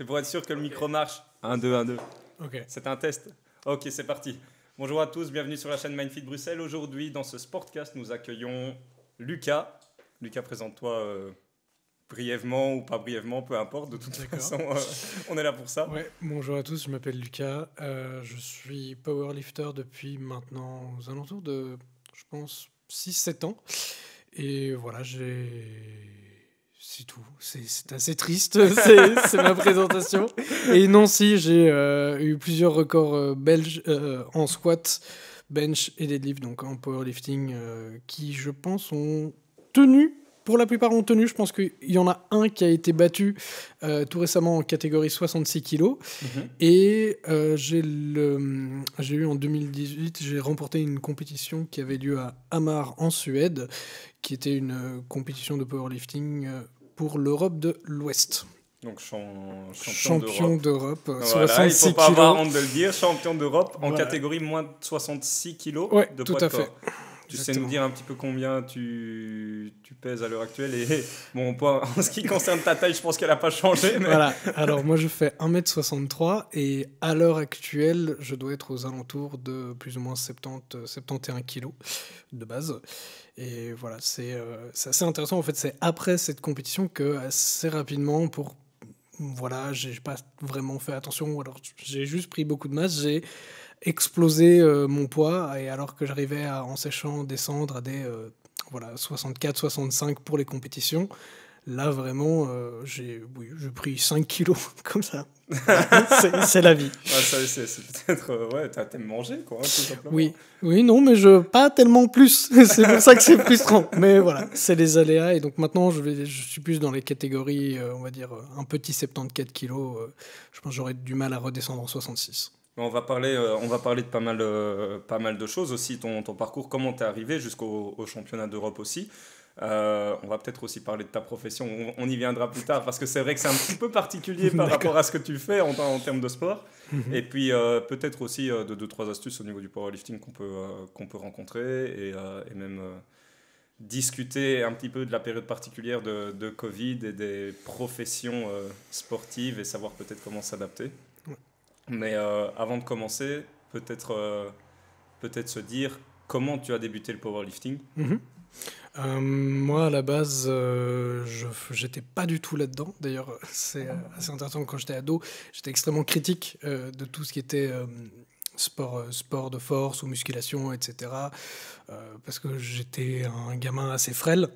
C'est pour être sûr que le micro marche. 1, 2, 1, 2. Ok. C'est un test. Ok, c'est parti. Bonjour à tous, bienvenue sur la chaîne Mindfit Bruxelles. Aujourd'hui, dans ce Sportcast, nous accueillons Lucas. Lucas, présente-toi brièvement ou pas brièvement, peu importe. De toute façon, on est là pour ça. Ouais, bonjour à tous, je m'appelle Lucas. Je suis powerlifter depuis maintenant aux alentours de, je pense, 6-7 ans. Et voilà, c'est tout. C'est assez triste, c'est ma présentation. Et non, si, j'ai eu plusieurs records belges en squat, bench et deadlift, donc en powerlifting, qui, je pense, ont tenu. Pour la plupart ont tenu. Je pense qu'il y en a un qui a été battu tout récemment en catégorie 66 kg. Et j'ai eu en 2018, j'ai remporté une compétition qui avait lieu à Hamar en Suède, qui était une compétition de powerlifting pour l'Europe de l'Ouest. Donc champion d'Europe. Voilà, il ne faut pas kilos. avoir honte de le dire, champion d'Europe en Voilà. catégorie moins de 66 kg Ouais, de tout poids à de corps. fait. Tu Exactement. sais nous dire un petit peu combien tu pèses à l'heure actuelle et bon, en ce qui concerne ta taille, je pense qu'elle n'a pas changé. Mais... Voilà, alors moi je fais 1m63 et à l'heure actuelle, je dois être aux alentours de plus ou moins 71 kg de base. Et voilà, c'est assez intéressant. En fait, c'est après cette compétition que assez rapidement, voilà, j'ai pas vraiment fait attention, alors j'ai juste pris beaucoup de masse, j'ai explosé mon poids, et alors que j'arrivais en séchant descendre à des 64-65 pour les compétitions, là vraiment j'ai pris 5 kilos comme ça. c'est la vie. Ouais, c'est peut-être t'aimes manger quoi, tout simplement. Oui, non, mais pas tellement plus. C'est pour ça que c'est frustrant. Mais voilà, c'est les aléas, et donc maintenant je suis plus dans les catégories, on va dire un petit 74 kilos. Je pense que j'aurais du mal à redescendre en 66. On va parler de pas mal de choses aussi, ton parcours, comment t'es arrivé jusqu'au championnat d'Europe aussi. On va peut-être aussi parler de ta profession, on y viendra plus tard, parce que c'est vrai que c'est un petit peu particulier par rapport à ce que tu fais en termes de sport. Et puis peut-être aussi de 2-3 astuces au niveau du powerlifting qu'on peut rencontrer, et même discuter un petit peu de la période particulière de Covid et des professions sportives, et savoir peut-être comment s'adapter. Mais avant de commencer, peut-être se dire comment tu as débuté le powerlifting. Moi, à la base, j'étais pas du tout là-dedans. D'ailleurs, c'est assez intéressant. Quand j'étais ado, j'étais extrêmement critique de tout ce qui était sport de force ou musculation, etc. Parce que j'étais un gamin assez frêle,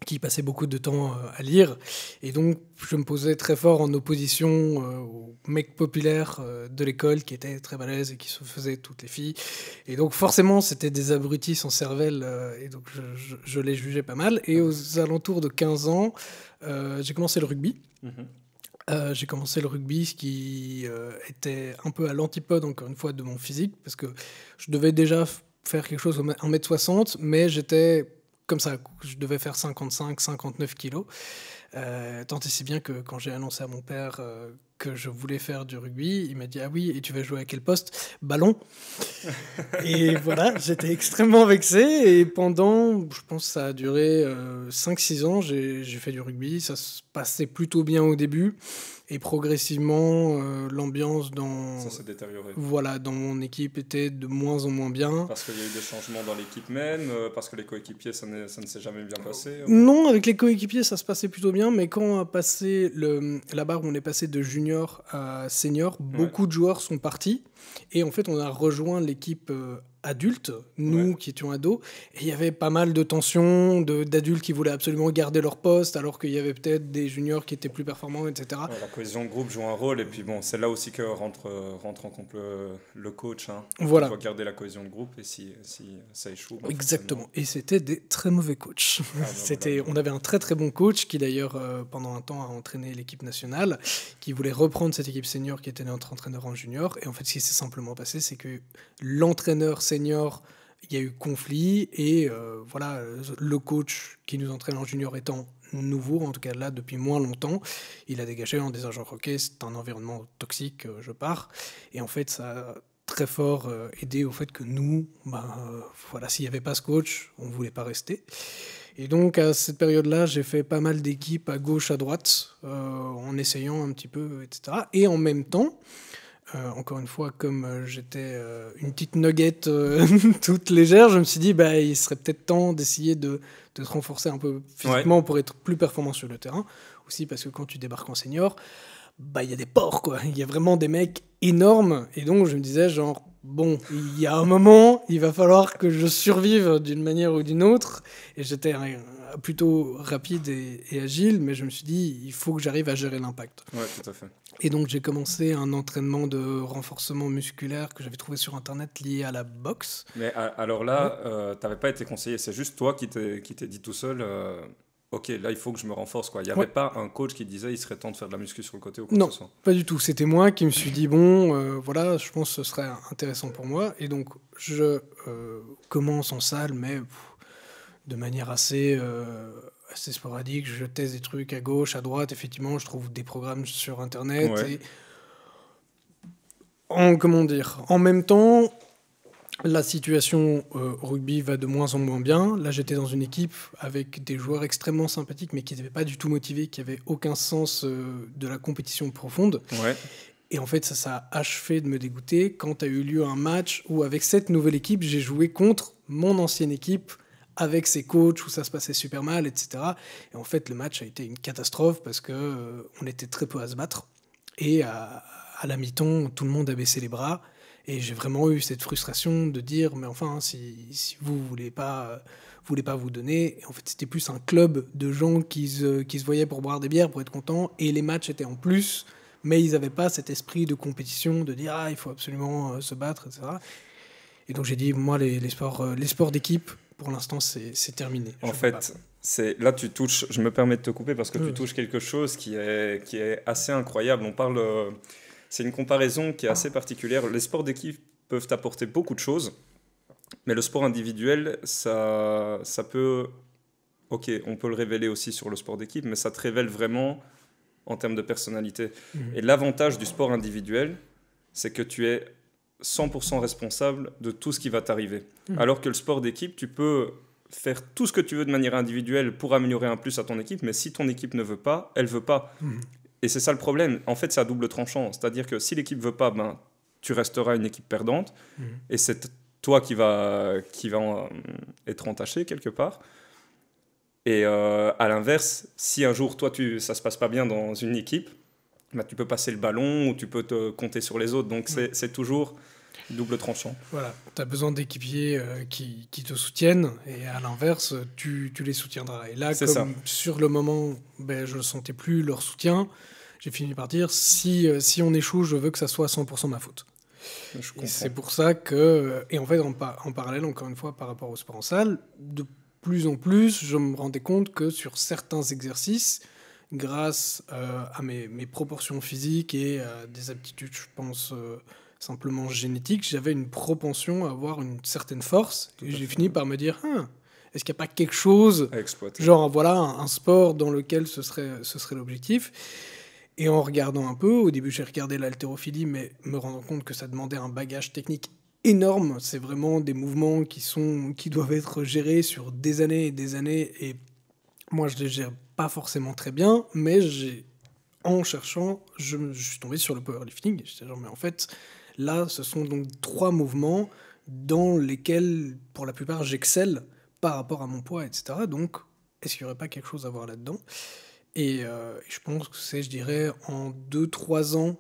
qui passait beaucoup de temps à lire. Et donc, je me posais très fort en opposition aux mecs populaires de l'école qui étaient très balèzes et qui se faisaient toutes les filles. Et donc, forcément, c'était des abrutis sans cervelle. Et donc, je les jugeais pas mal. Et aux alentours de 15 ans, j'ai commencé le rugby. J'ai commencé le rugby, ce qui était un peu à l'antipode, encore une fois, de mon physique, parce que je devais déjà faire quelque chose au 1m60, mais j'étais comme ça, je devais faire 55-59 kilos. Tant et si bien que quand j'ai annoncé à mon père que je voulais faire du rugby, il m'a dit « Ah oui, et tu vas jouer à quel poste ?»« Ballon !» Et voilà, j'étais extrêmement vexé. Et pendant, je pense que ça a duré 5-6 ans, j'ai fait du rugby. Ça se passait plutôt bien au début. Et progressivement, l'ambiance Ça s'est détérioré. Voilà, dans mon équipe était de moins en moins bien. Parce qu'il y a eu des changements dans l'équipe même, parce que les coéquipiers, ça ne s'est jamais bien passé. Non, avec les coéquipiers, ça se passait plutôt bien, mais quand on a passé la barre où on est passé de junior à senior, beaucoup de joueurs sont partis. Et en fait, on a rejoint l'équipe adulte, nous qui étions ados, et il y avait pas mal de tensions, d'adultes qui voulaient absolument garder leur poste, alors qu'il y avait peut-être des juniors qui étaient plus performants, etc. La cohésion de groupe joue un rôle, et puis bon, c'est là aussi que rentre en compte le coach. Voilà. Il doit garder la cohésion de groupe, et si ça échoue... Exactement, et c'était des très mauvais coachs. On avait un très très bon coach qui d'ailleurs pendant un temps a entraîné l'équipe nationale, qui voulait reprendre cette équipe senior qui était notre entraîneur en junior, et en fait ce qui s'est simplement passé, c'est que l'entraîneur senior, il y a eu conflit, et voilà, le coach qui nous entraîne en junior étant nouveau, en tout cas là depuis moins longtemps, il a dégagé en disant genre ok, c'est un environnement toxique, je pars. Et en fait ça a très fort aidé au fait que nous, voilà, s'il n'y avait pas ce coach, on ne voulait pas rester. Et donc, à cette période-là, j'ai fait pas mal d'équipes à gauche, à droite, en essayant un petit peu, etc. Et en même temps, encore une fois, comme j'étais une petite nugget toute légère, je me suis dit, bah, il serait peut-être temps d'essayer de te renforcer un peu physiquement pour être plus performant sur le terrain. Aussi parce que quand tu débarques en senior, bah, il y a des porcs, quoi. Il y a vraiment des mecs énormes. Et donc, je me disais, genre, bon, il y a un moment, il va falloir que je survive d'une manière ou d'une autre. Et j'étais plutôt rapide et agile, mais je me suis dit, il faut que j'arrive à gérer l'impact. Ouais, tout à fait. Et donc, j'ai commencé un entraînement de renforcement musculaire que j'avais trouvé sur Internet lié à la boxe. Mais alors là, tu n'avais pas été conseillé, c'est juste toi qui t'es dit tout seul, ok, là il faut que je me renforce, quoi. Il n'y avait pas un coach qui disait il serait temps de faire de la muscu sur le côté ou quoi non, que ce soit. pas du tout. C'était moi qui me suis dit, bon, voilà, je pense que ce serait intéressant pour moi. Et donc, je commence en salle, mais de manière assez sporadique. Je teste des trucs à gauche, à droite. Effectivement, je trouve des programmes sur Internet. Ouais. Et en même temps, la situation au rugby va de moins en moins bien. Là, j'étais dans une équipe avec des joueurs extrêmement sympathiques, mais qui n'étaient pas du tout motivés, qui n'avaient aucun sens de la compétition profonde. Ouais. Et en fait, ça a achevé de me dégoûter quand a eu lieu un match où, avec cette nouvelle équipe, j'ai joué contre mon ancienne équipe, avec ses coachs, où ça se passait super mal, etc. Et en fait, le match a été une catastrophe parce qu'on était très peu à se battre. Et à la mi-temps, tout le monde a baissé les bras. Et j'ai vraiment eu cette frustration de dire, mais enfin, si vous ne voulez pas vous donner. Et en fait, c'était plus un club de gens qui se voyaient pour boire des bières, pour être contents. Et les matchs étaient en plus, mais ils n'avaient pas cet esprit de compétition, de dire, il faut absolument se battre, etc. Et donc j'ai dit, moi, les sports d'équipe, pour l'instant, c'est terminé. En fait, là tu touches, je me permets de te couper parce que tu touches quelque chose qui est assez incroyable. On parle, c'est une comparaison qui est assez particulière. Les sports d'équipe peuvent apporter beaucoup de choses, mais le sport individuel, ça peut, ok, on peut le révéler aussi sur le sport d'équipe, mais ça te révèle vraiment en termes de personnalité. Et l'avantage du sport individuel, c'est que tu es 100% responsable de tout ce qui va t'arriver. Alors que le sport d'équipe, tu peux faire tout ce que tu veux de manière individuelle pour améliorer un plus à ton équipe, mais si ton équipe ne veut pas, elle veut pas. Et c'est ça le problème. En fait, c'est à double tranchant. C'est-à-dire que si l'équipe veut pas, ben, tu resteras une équipe perdante, et c'est toi qui va être entaché quelque part. Et à l'inverse, si un jour, toi, ça se passe pas bien dans une équipe, bah, tu peux passer le ballon ou tu peux te compter sur les autres. Donc, c'est toujours double tranchant. Voilà, tu as besoin d'équipiers qui te soutiennent et à l'inverse, tu les soutiendras. Et là, comme sur le moment, je ne sentais plus leur soutien, j'ai fini par dire, si on échoue, je veux que ça soit 100% ma faute. Et c'est pour ça que... Et en fait, en parallèle, encore une fois, par rapport au sport en salle, de plus en plus, je me rendais compte que sur certains exercices, grâce à mes proportions physiques et à des aptitudes, je pense, simplement génétiques, j'avais une propension à avoir une certaine force. Et j'ai fini par me dire, est-ce qu'il n'y a pas quelque chose, genre voilà, un sport dans lequel ce serait l'objectif. Et en regardant un peu, au début j'ai regardé l'haltérophilie, mais me rendant compte que ça demandait un bagage technique énorme. C'est vraiment des mouvements qui doivent être gérés sur des années et des années. Et moi, je les gère pas forcément très bien, mais en cherchant, je suis tombé sur le powerlifting. J'étais genre, mais en fait, là, ce sont donc 3 mouvements dans lesquels, pour la plupart, j'excelle par rapport à mon poids, etc. Donc, est-ce qu'il n'y aurait pas quelque chose à voir là-dedans ? Et je pense que c'est, je dirais, en 2-3 ans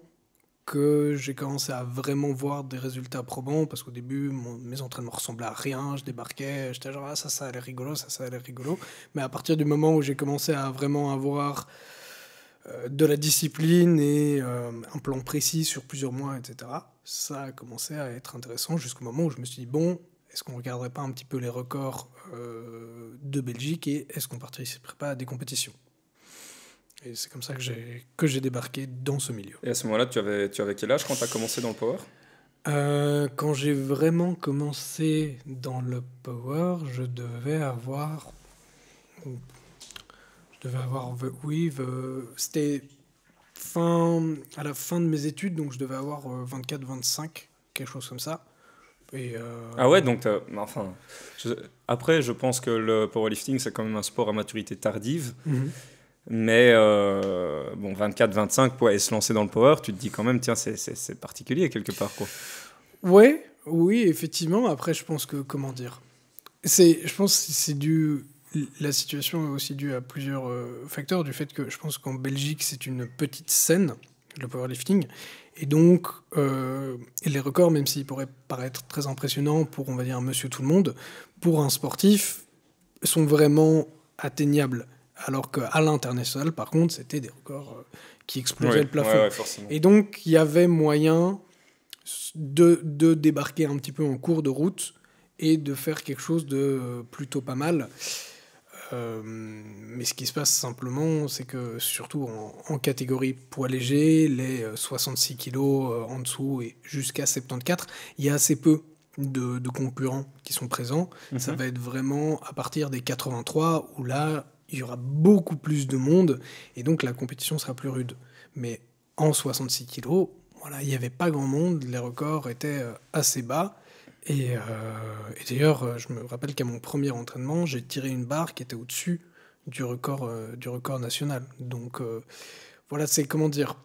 que j'ai commencé à vraiment voir des résultats probants, parce qu'au début, mes entraînements ressemblaient à rien, je débarquais, j'étais genre, ça a l'air rigolo, ça a l'air rigolo. Mais à partir du moment où j'ai commencé à vraiment avoir de la discipline et un plan précis sur plusieurs mois, etc., ça a commencé à être intéressant jusqu'au moment où je me suis dit, bon, est-ce qu'on ne regarderait pas un petit peu les records de Belgique et est-ce qu'on ne participerait pas à des compétitions ? Et c'est comme ça que j'ai débarqué dans ce milieu. Et à ce moment-là, tu avais quel âge quand tu as commencé dans le power ? Quand j'ai vraiment commencé dans le power, je devais avoir... c'était à la fin de mes études, donc je devais avoir 24-25, quelque chose comme ça. Et, Ah ouais, donc enfin, après, je pense que le powerlifting, c'est quand même un sport à maturité tardive. Mais bon, 24-25 pour aller se lancer dans le power, tu te dis quand même, tiens, c'est particulier quelque part, quoi. Ouais, oui, effectivement. Après, je pense que, comment dire, je pense que c'est dû. La situation est aussi due à plusieurs facteurs, du fait que je pense qu'en Belgique, c'est une petite scène, le powerlifting, et donc les records, même s'ils pourraient paraître très impressionnants pour, on va dire, monsieur tout le monde, pour un sportif, sont vraiment atteignables. Alors qu'à l'international, par contre, c'était des records qui explosaient Oui, le plafond. ouais, forcément. Et donc, il y avait moyen de débarquer un petit peu en cours de route et de faire quelque chose de plutôt pas mal. Mais ce qui se passe simplement, c'est que surtout en catégorie poids léger, les 66 kilos en dessous et jusqu'à 74, il y a assez peu de concurrents qui sont présents. Ça va être vraiment à partir des 83 où là, il y aura beaucoup plus de monde et donc la compétition sera plus rude. Mais en 66 kilos, voilà, il n'y avait pas grand monde, les records étaient assez bas. Et d'ailleurs, je me rappelle qu'à mon premier entraînement, j'ai tiré une barre qui était au-dessus du record national. Donc voilà, c'est comment dire.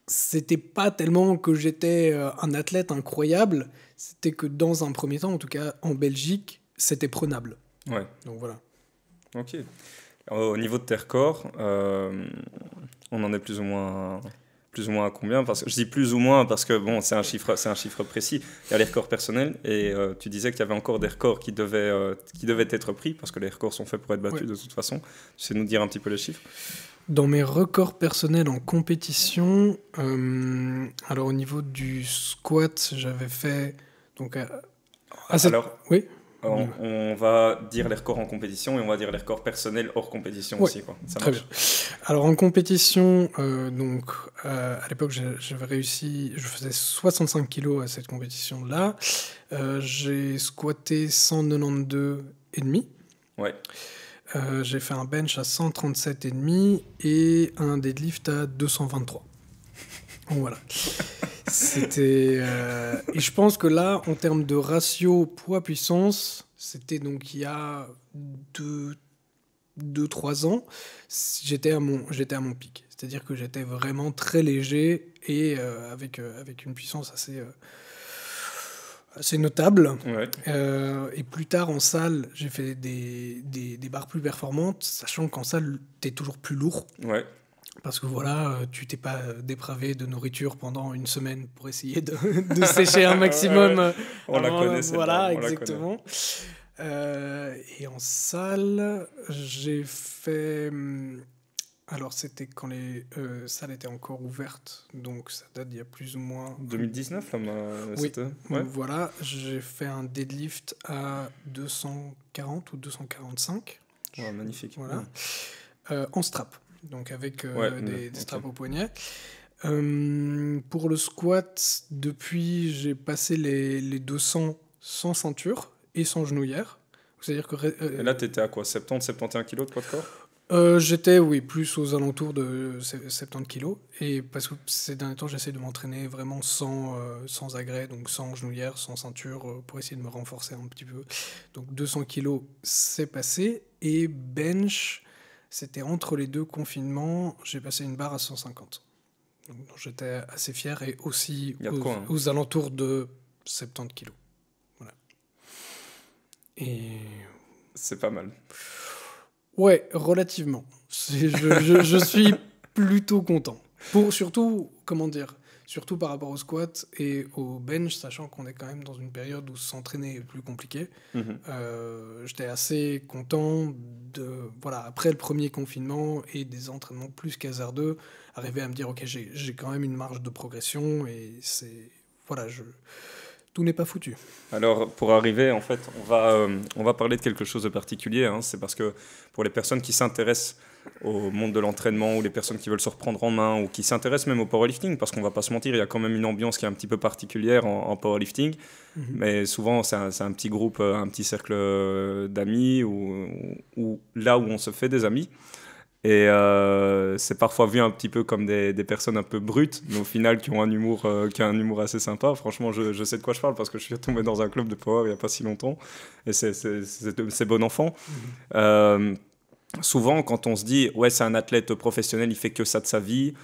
C'était pas tellement que j'étais un athlète incroyable, c'était que dans un premier temps, en tout cas en Belgique, c'était prenable. Ouais. Donc voilà. Ok. Au niveau de tes records, on en est plus ou moins à combien? Parce que je dis plus ou moins parce que bon, c'est un chiffre précis. Il y a les records personnels et tu disais qu'il y avait encore des records qui devaient être pris parce que les records sont faits pour être battus de toute façon. Tu sais nous dire un petit peu les chiffres? Dans mes records personnels en compétition, alors au niveau du squat, j'avais fait donc Alors, oui. on va dire les records en compétition et on va dire les records personnels hors compétition aussi, quoi. Ça très marche. bien. Alors en compétition, à l'époque, j'avais réussi, je faisais 65 kilos à cette compétition-là. J'ai squatté 192,5. Ouais. J'ai fait un bench à 137,5 et un deadlift à 223. Donc voilà. C'était et je pense que là, en termes de ratio poids-puissance, c'était donc il y a 2-3 ans, j'étais à mon pic. C'est-à-dire que j'étais vraiment très léger et avec une puissance assez notable. Ouais. Et plus tard en salle, j'ai fait des barres plus performantes, sachant qu'en salle, tu es toujours plus lourd. Ouais. Parce que voilà, tu t'es pas dépravé de nourriture pendant une semaine pour essayer de sécher un maximum. Ouais. On la connaît, celle-là. Voilà, On la exactement. Et en salle, j'ai fait... Alors, c'était quand les salles étaient encore ouvertes, donc ça date d'il y a plus ou moins... 2019, là, Oui, c'était... Ouais. voilà, j'ai fait un deadlift à 240 ou 245. Ouais, magnifique. Voilà. En strap, donc avec des straps au poignet. Pour le squat, depuis, j'ai passé les 200 sans ceinture et sans genouillère. C'est-à-dire que... Et là, tu étais à quoi? 70-71 kilos de poids de corps? J'étais, oui, plus aux alentours de 70 kilos. Et parce que ces derniers temps, j'essaie de m'entraîner vraiment sans agrès, donc sans genouillère, sans ceinture, pour essayer de me renforcer un petit peu. Donc 200 kilos, c'est passé. Et bench, c'était entre les deux confinements, j'ai passé une barre à 150. Donc j'étais assez fier et aussi aux alentours de 70 kilos. Voilà. Et... C'est pas mal. Ouais, relativement. Je suis plutôt content. Surtout par rapport au squat et au bench, sachant qu'on est quand même dans une période où s'entraîner est plus compliqué. J'étais assez content après le premier confinement et des entraînements plus hasardeux, arriver à me dire, ok, j'ai quand même une marge de progression et tout n'est pas foutu. Alors, pour arriver, en fait, on va parler de quelque chose de particulier. Hein. C'est parce que pour les personnes qui s'intéressent au monde de l'entraînement ou les personnes qui veulent se reprendre en main ou qui s'intéressent même au powerlifting, parce qu'on ne va pas se mentir, il y a quand même une ambiance qui est un petit peu particulière en powerlifting. Mais souvent, c'est un petit groupe, un petit cercle d'amis ou là où on se fait des amis. Et c'est parfois vu un petit peu comme des personnes un peu brutes, mais au final qui ont un humour assez sympa. Franchement, je sais de quoi je parle parce que je suis tombé dans un club de power il n'y a pas si longtemps. Et c'est bon enfant. Souvent, quand on se dit, ouais, c'est un athlète professionnel, il fait que ça de sa vie,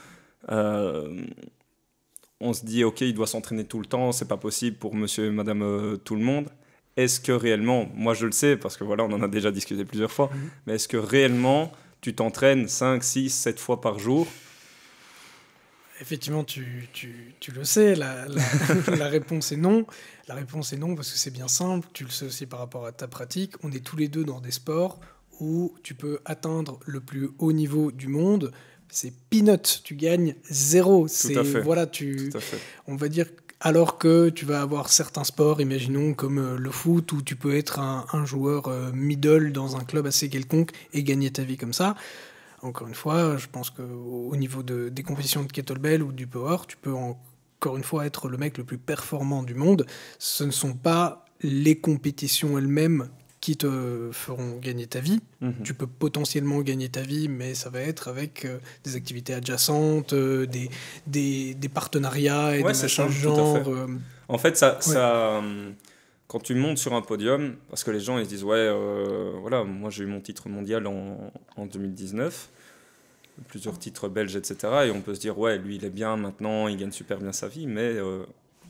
on se dit, ok, il doit s'entraîner tout le temps, c'est pas possible pour monsieur et madame tout le monde. Est-ce que réellement, moi je le sais, parce que voilà, on en a déjà discuté plusieurs fois, mais est-ce que réellement tu t'entraînes 5, 6, 7 fois par jour? Effectivement, tu le sais, la réponse est non. La réponse est non parce que c'est bien simple, tu le sais aussi par rapport à ta pratique. On est tous les deux dans des sports où tu peux atteindre le plus haut niveau du monde. C'est peanut, tu gagnes zéro. Tout à fait. Voilà, Tout à fait. on va dire, alors que tu vas avoir certains sports, imaginons comme le foot, où tu peux être un joueur middle dans un club assez quelconque et gagner ta vie comme ça. Encore une fois, je pense qu'au niveau des compétitions de kettlebell ou du power, tu peux encore une fois être le mec le plus performant du monde. Ce ne sont pas les compétitions elles-mêmes qui te feront gagner ta vie. Tu peux potentiellement gagner ta vie, mais ça va être avec des activités adjacentes, des partenariats et Ouais, des c'est ça, machins du tout à genre. fait. En fait, quand tu montes sur un podium, parce que les gens ils se disent, ouais, voilà, moi j'ai eu mon titre mondial en 2019, plusieurs titres belges, etc. Et on peut se dire, ouais, lui il est bien maintenant, il gagne super bien sa vie, mais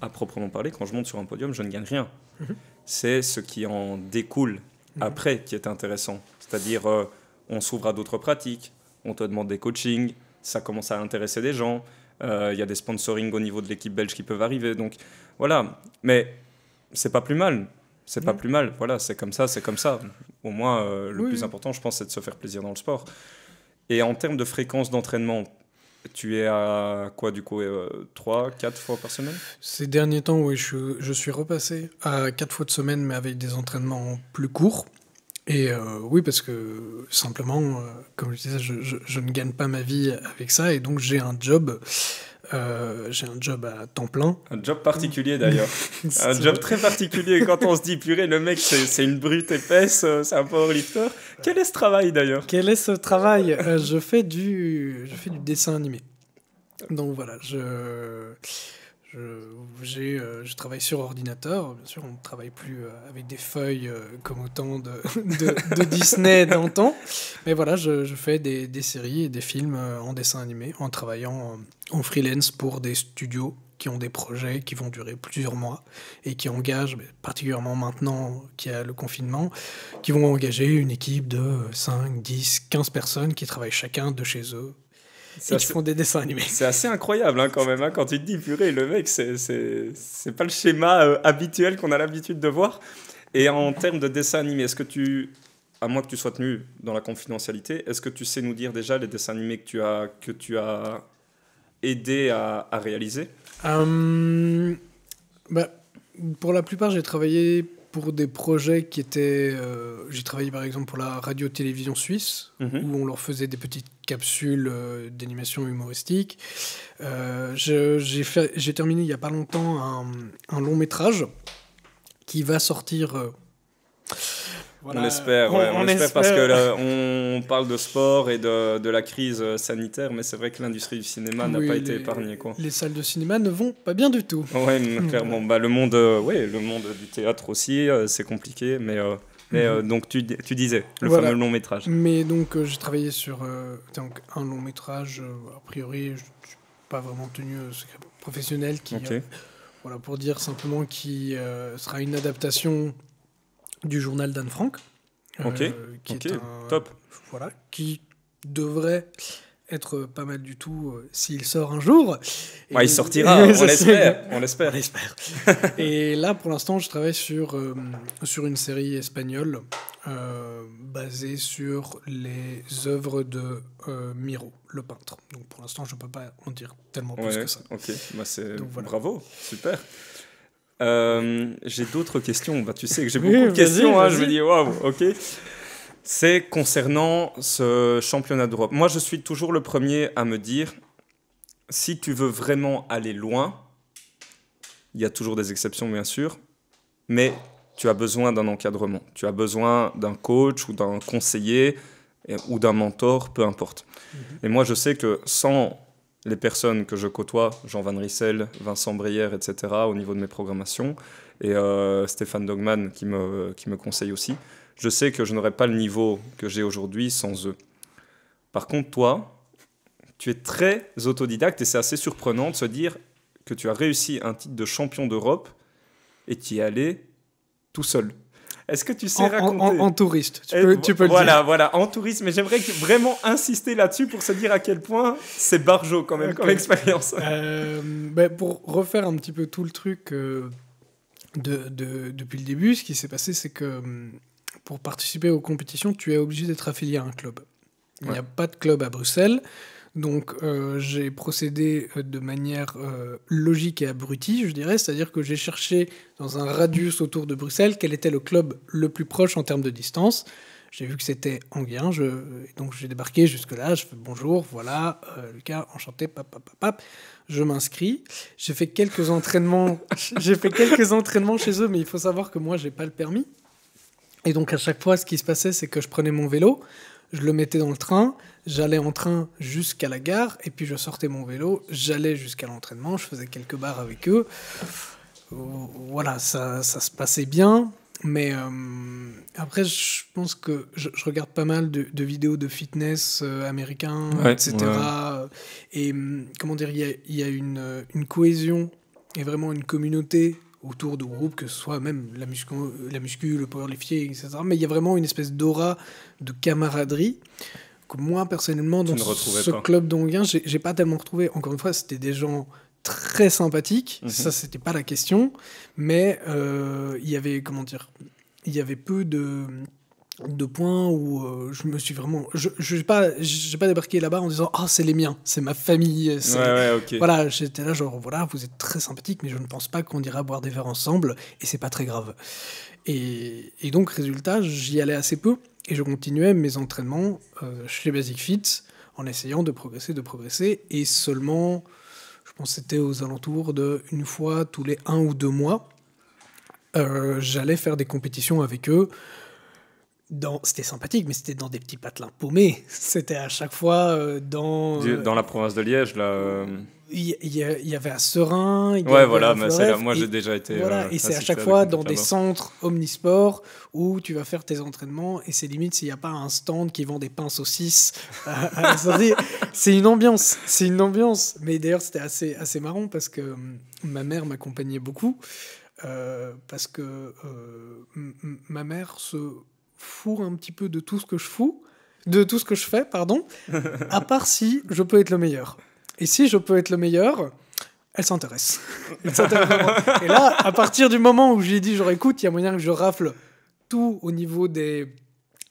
à proprement parler, quand je monte sur un podium, je ne gagne rien. C'est ce qui en découle après qui est intéressant. C'est-à-dire, on s'ouvre à d'autres pratiques, on te demande des coachings, ça commence à intéresser des gens, il y a des sponsorings au niveau de l'équipe belge qui peuvent arriver. Donc voilà, mais c'est pas plus mal. C'est pas plus mal. Voilà, c'est comme ça, c'est comme ça. Au moins, le plus important, je pense, c'est de se faire plaisir dans le sport. Et en termes de fréquence d'entraînement, tu es à quoi du coup 3, 4 fois par semaine? Ces derniers temps, oui, je suis repassé à 4 fois de semaine, mais avec des entraînements plus courts. Et oui, parce que simplement, comme je disais, je ne gagne pas ma vie avec ça, et donc j'ai un job à temps plein. Un job particulier d'ailleurs. Un job très particulier. Quand on se dit, purée, le mec, c'est une brute épaisse, c'est un powerlifter. Quel est ce travail d'ailleurs? Quel est ce travail? Je fais du dessin animé. Donc voilà, je travaille sur ordinateur. Bien sûr, on ne travaille plus avec des feuilles comme au temps de Disney d'antan. Mais voilà, je fais des séries et des films en dessin animé en travaillant en freelance pour des studios qui ont des projets qui vont durer plusieurs mois et qui engagent, particulièrement maintenant qu'il y a le confinement, qui vont engager une équipe de 5, 10, 15 personnes qui travaillent chacun de chez eux. Et qui font des dessins animés. C'est assez incroyable quand même, quand tu te dis, purée, le mec, c'est pas le schéma habituel qu'on a l'habitude de voir. Et en termes de dessin animé, est-ce que à moins que tu sois tenu dans la confidentialité, est-ce que tu sais nous dire déjà les dessins animés que tu as aidé à réaliser? Pour la plupart, j'ai travaillé pour des projets qui étaient... j'ai travaillé par exemple pour la radio-télévision suisse, où on leur faisait des petites capsules d'animation humoristique. J'ai terminé il n'y a pas longtemps un long métrage qui va sortir... Voilà. On espère, on espère parce que là, on parle de sport et de la crise sanitaire, mais c'est vrai que l'industrie du cinéma n'a pas été épargnée, quoi. Les salles de cinéma ne vont pas bien du tout. Ouais, clairement. Le monde du théâtre aussi, c'est compliqué, mais donc tu disais, le fameux long métrage. Mais donc j'ai travaillé sur un long métrage, a priori, je ne suis pas vraiment tenu secret professionnel, qui, voilà, pour dire simplement, qui sera une adaptation du journal d'Anne Frank, qui est top. Voilà, qui devrait être pas mal du tout s'il sort un jour. Il sortira, on l'espère. Et là, pour l'instant, je travaille sur une série espagnole basée sur les œuvres de Miro, le peintre. Donc pour l'instant, je ne peux pas en dire tellement plus que ça. Ok, voilà. Bravo, super. J'ai d'autres questions. Tu sais que j'ai beaucoup de questions. Je me dis, waouh, ok. C'est concernant ce championnat d'Europe. Moi, je suis toujours le premier à me dire, si tu veux vraiment aller loin, il y a toujours des exceptions, bien sûr, mais tu as besoin d'un encadrement. Tu as besoin d'un coach ou d'un conseiller. ou d'un mentor, peu importe. Et moi, je sais que sans les personnes que je côtoie, Jean Van Rissel, Vincent Brière, etc., au niveau de mes programmations, et Stéphane Dogman qui me conseille aussi, je sais que je n'aurais pas le niveau que j'ai aujourd'hui sans eux. Par contre, toi, tu es très autodidacte et c'est assez surprenant de se dire que tu as réussi un titre de champion d'Europe et tu y es allé tout seul. Est-ce que tu sais raconter en touriste, tu peux le dire. Voilà, en touriste. Mais j'aimerais vraiment insister là-dessus pour se dire à quel point c'est barjo quand même comme expérience. Pour refaire un petit peu tout le truc depuis le début, ce qui s'est passé, c'est que pour participer aux compétitions, tu es obligé d'être affilié à un club. Il n'y a pas de club à Bruxelles. Donc j'ai procédé de manière logique et abrutie, je dirais, c'est-à-dire que j'ai cherché dans un radius autour de Bruxelles quel était le club le plus proche en termes de distance. J'ai vu que c'était Enghien, donc j'ai débarqué jusque-là, je fais bonjour, voilà, Lucas, enchanté, pap. Je m'inscris. J'ai fait quelques entraînements chez eux, mais il faut savoir que moi, j'ai pas le permis. Et donc à chaque fois, ce qui se passait, c'est que je prenais mon vélo, je le mettais dans le train, j'allais en train jusqu'à la gare, et puis je sortais mon vélo, j'allais jusqu'à l'entraînement, je faisais quelques bars avec eux. Voilà, ça se passait bien, mais après, je pense que je regarde pas mal de vidéos de fitness américains, etc. Ouais. Et comment dire, il y a une cohésion et vraiment une communauté autour de groupes, que ce soit même la muscu, le powerlifting, etc. Mais il y a vraiment une espèce d'aura de camaraderie que moi, personnellement, dans ce club d'Enghien, j'ai pas tellement retrouvé. Encore une fois, c'était des gens très sympathiques, ça, c'était pas la question, mais il y avait, comment dire, il y avait peu de points où je me suis vraiment... j'ai pas débarqué là-bas en disant « Ah, c'est les miens, c'est ma famille. » Okay. Voilà, j'étais là genre « Voilà, vous êtes très sympathiques, mais je ne pense pas qu'on ira boire des verres ensemble, et c'est pas très grave. » Et donc, résultat, j'y allais assez peu, et je continuais mes entraînements chez Basic Fit, en essayant de progresser, et seulement, je pense que c'était aux alentours d'une fois tous les 1 ou 2 mois, j'allais faire des compétitions avec eux. C'était sympathique, mais c'était dans des petits patelins paumés. C'était à chaque fois dans la province de Liège, là. Il y avait à Serein. Voilà, mais c'est là. Moi, j'ai déjà été. Voilà, et c'est à chaque fois dans des centres omnisports où tu vas faire tes entraînements, et c'est limite s'il n'y a pas un stand qui vend des pains saucisses. C'est une ambiance. Mais d'ailleurs, c'était assez marrant parce que ma mère m'accompagnait beaucoup. Parce que ma mère se fourre un petit peu de tout ce que je fais, à part si je peux être le meilleur. Et si je peux être le meilleur, elle s'intéresse. Vraiment. Et là, à partir du moment où j'ai dit, genre, écoute, il y a moyen que je rafle tout au niveau des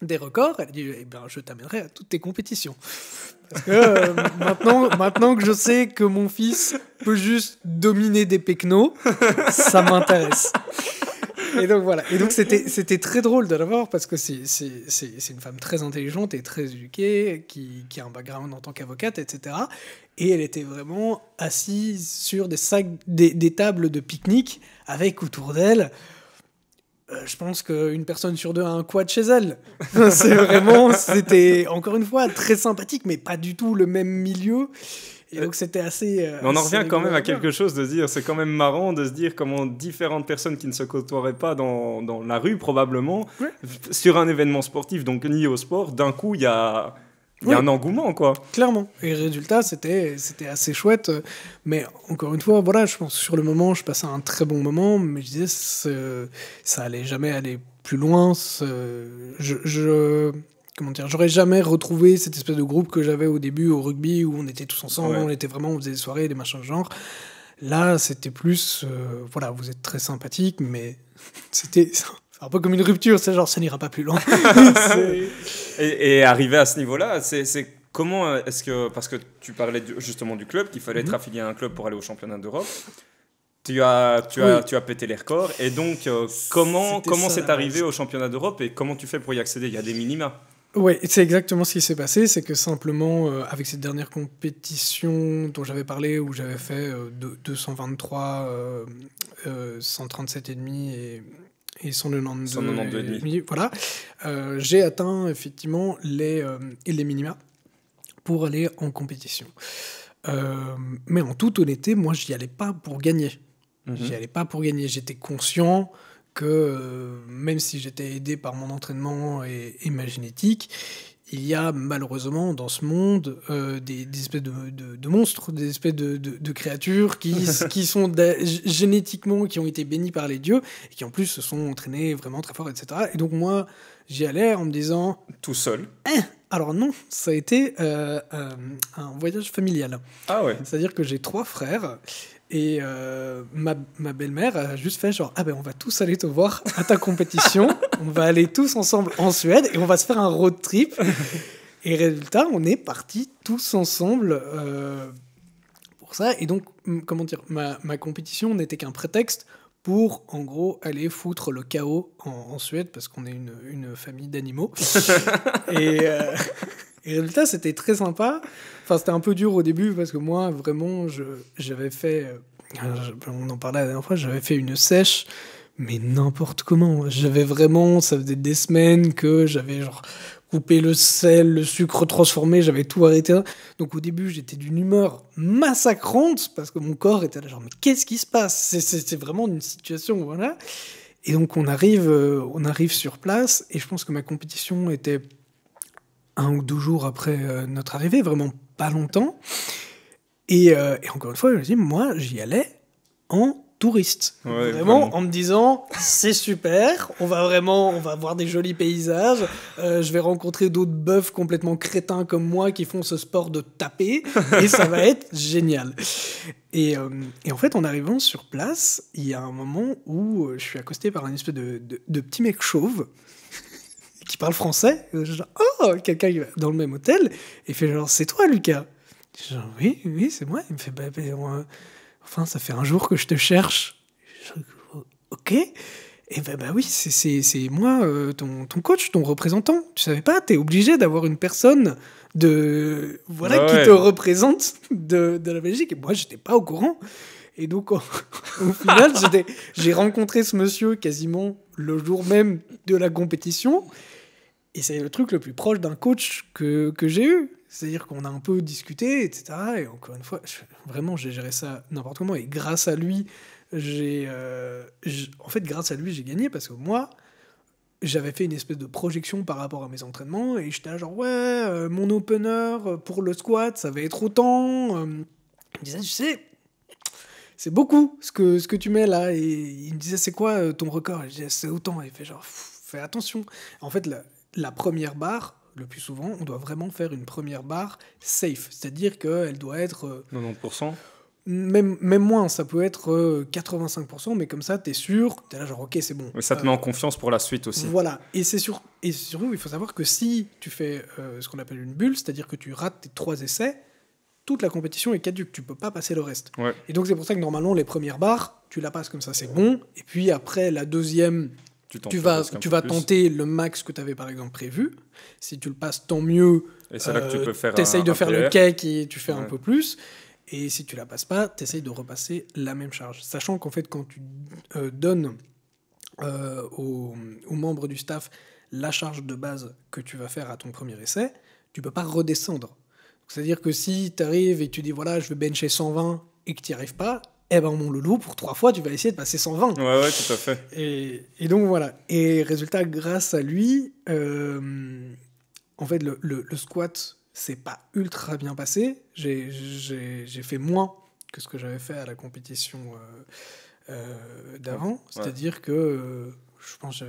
records, elle dit, eh ben, je t'amènerai à toutes tes compétitions. Parce que maintenant que je sais que mon fils peut juste dominer des pecnos, ça m'intéresse. Et donc voilà. Et donc c'était très drôle de la voir parce que c'est une femme très intelligente et très éduquée qui a un background en tant qu'avocate, etc. Et elle était vraiment assise sur des tables de pique-nique avec autour d'elle. Je pense qu'une personne sur 2 a un quad chez elle. C'était encore une fois très sympathique, mais pas du tout le même milieu. Et donc c'était assez... Mais on en revient quand même à quelque chose de se dire, c'est quand même marrant de se dire comment différentes personnes qui ne se côtoieraient pas dans la rue probablement, sur un événement sportif, donc lié au sport, d'un coup il y a un engouement, quoi. Clairement. Et résultat, c'était assez chouette. Mais encore une fois, voilà, je pense que sur le moment, je passais un très bon moment, mais je disais, ça allait jamais aller plus loin. Comment dire, j'aurais jamais retrouvé cette espèce de groupe que j'avais au début au rugby où on était tous ensemble, on faisait des soirées, des machins de genre. Là, c'était plus, voilà, vous êtes très sympathique, mais c'était un peu comme une rupture, c'est genre, ça n'ira pas plus loin. Et arrivé à ce niveau-là, c'est comment est-ce que, parce que tu parlais justement du club, qu'il fallait être affilié à un club pour aller au championnat d'Europe. Tu as pété les records, et donc comment c'est arrivé au championnat d'Europe et comment tu fais pour y accéder? Il y a des minima. Oui, c'est exactement ce qui s'est passé, c'est que simplement, avec cette dernière compétition dont j'avais parlé, où j'avais fait 223, 137,5 et 192 192,5. Voilà. J'ai atteint effectivement les minima pour aller en compétition. Mais en toute honnêteté, moi, j'y allais pas pour gagner. J'y allais pas pour gagner. J'étais conscient que même si j'étais aidé par mon entraînement et ma génétique, il y a malheureusement dans ce monde des espèces de monstres, des espèces de créatures qui sont génétiquement, qui ont été bénies par les dieux, et qui en plus se sont entraînés vraiment très fort, etc. Et donc moi, j'y allais en me disant... Tout seul. Alors non, ça a été un voyage familial. Ah ouais. C'est-à-dire que j'ai 3 frères, et ma belle-mère a juste fait genre, ah ben on va tous aller te voir à ta compétition, on va aller tous ensemble en Suède et on va se faire un road trip. Et résultat, on est partis tous ensemble pour ça. Et donc, comment dire, ma compétition n'était qu'un prétexte pour, en gros, aller foutre le chaos en Suède, parce qu'on est une famille d'animaux. Et résultat, c'était très sympa. Enfin, c'était un peu dur au début, parce que moi, vraiment, j'avais fait... on en parlait la dernière fois, j'avais fait une sèche, mais n'importe comment. J'avais vraiment... Ça faisait des semaines que j'avais, genre, coupé le sel, le sucre transformé, j'avais tout arrêté. Donc au début, j'étais d'une humeur massacrante, parce que mon corps était là, genre, mais qu'est-ce qui se passe ? C'est vraiment une situation, voilà. Et donc on arrive sur place, et je pense que ma compétition était 1 ou 2 jours après notre arrivée, vraiment pas longtemps. Et encore une fois, je me dis, moi, j'y allais en touriste. Ouais, vraiment, en me disant, c'est super, on va voir des jolis paysages, je vais rencontrer d'autres bœufs complètement crétins comme moi qui font ce sport de taper, et ça va être génial. Et en fait, en arrivant sur place, il y a un moment où je suis accosté par un espèce de petit mec chauve qui parle français. Genre, oh, quelqu'un qui va dans le même hôtel, et il fait genre, c'est toi, Lucas ? Genre, oui, c'est moi. Il me fait, enfin, ça fait 1 jour que je te cherche. Ok. Et oui, c'est moi, ton coach, ton représentant. Tu savais pas, t'es obligé d'avoir une personne qui te représente de la Belgique. Et moi, j'étais pas au courant. Et donc, au final, j'ai rencontré ce monsieur quasiment le jour même de la compétition. Et c'est le truc le plus proche d'un coach que j'ai eu. C'est-à-dire qu'on a un peu discuté, etc. Et encore une fois, vraiment, j'ai géré ça n'importe comment. Et grâce à lui, grâce à lui, j'ai gagné, parce que moi, j'avais fait une espèce de projection par rapport à mes entraînements, et j'étais là genre, ouais, mon opener pour le squat, ça va être autant. Il me disait, tu sais, c'est beaucoup ce que tu mets là. Et il me disait, c'est quoi ton record ? Et je disais, c'est autant. Et il fait genre, fais attention. En fait, la première barre, le plus souvent, on doit vraiment faire une première barre safe. C'est-à-dire qu'elle doit être... 90%. Même moins, ça peut être 85%, mais comme ça, t'es sûr, t'es là genre, ok, c'est bon. Mais ça te met en confiance pour la suite aussi. Voilà, et surtout, il faut savoir que si tu fais ce qu'on appelle une bulle, c'est-à-dire que tu rates tes 3 essais, toute la compétition est caduque, tu peux pas passer le reste. Ouais. Et donc c'est pour ça que normalement, les premières barres, tu la passes comme ça, c'est bon, et puis après, la deuxième... Tu vas tenter le max que tu avais par exemple prévu. Si tu le passes, tant mieux. Et c'est là que tu peux faire t'essayes de faire le PR. cake et tu fais un peu plus. Et si tu la passes pas, t'essayes de repasser la même charge. Sachant qu'en fait, quand tu donnes aux membres du staff la charge de base que tu vas faire à ton premier essai, tu peux pas redescendre. C'est-à-dire que si tu arrives et tu dis voilà, je veux bencher 120 et que tu n'y arrives pas, eh ben mon loulou, pour 3 fois, tu vas essayer de passer 120. Ouais, tout à fait. Et donc voilà. Et résultat, grâce à lui, en fait, le squat s'est pas ultra bien passé. J'ai fait moins que ce que j'avais fait à la compétition d'avant. C'est-à-dire que je pense que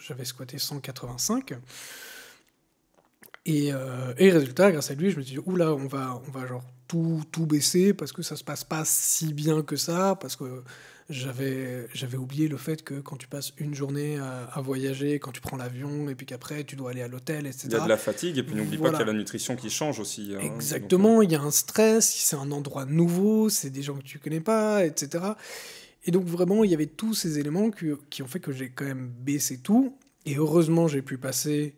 j'avais squatté 185. Et résultat, grâce à lui, je me suis dit, oula, on va genre tout baisser, parce que ça se passe pas si bien que ça, parce que j'avais oublié le fait que quand tu passes une journée à voyager, quand tu prends l'avion, et puis qu'après tu dois aller à l'hôtel, etc. Il y a de la fatigue, et puis n'oublie pas qu'il y a la nutrition qui change aussi. Exactement, il y a un stress, c'est un endroit nouveau, c'est des gens que tu connais pas, etc. Et donc vraiment, il y avait tous ces éléments qui ont fait que j'ai quand même baissé tout, et heureusement, j'ai pu passer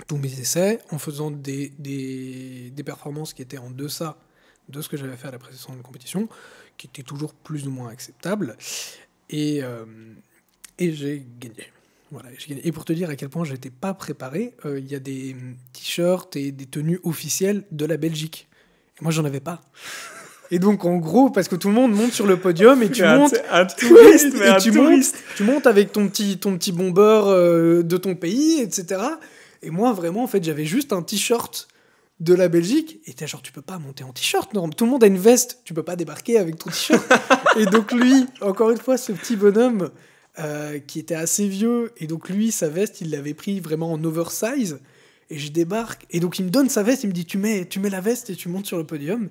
tous mes essais en faisant des performances qui étaient en deçà de ce que j'avais fait à la précédente compétition, qui étaient toujours plus ou moins acceptables. Et j'ai gagné. Voilà, j'ai gagné. Et pour te dire à quel point je n'étais pas préparé, il y a des t-shirts et des tenues officielles de la Belgique. Et moi, j'en avais pas. Et donc, en gros, parce que tout le monde monte sur le podium et tu montes... Un touriste, mais un touriste. Tu montes avec ton petit bombeur de ton pays, etc. Et moi, vraiment, en fait, j'avais juste un t-shirt de la Belgique. Et t'es genre, tu peux pas monter en t-shirt, non. Tout le monde a une veste. Tu peux pas débarquer avec ton t-shirt. Et donc, lui, encore une fois, ce petit bonhomme qui était assez vieux. Et donc, lui, sa veste, il l'avait pris vraiment en oversize. Et je débarque. Et donc, il me donne sa veste. Il me dit, tu mets la veste et tu montes sur le podium.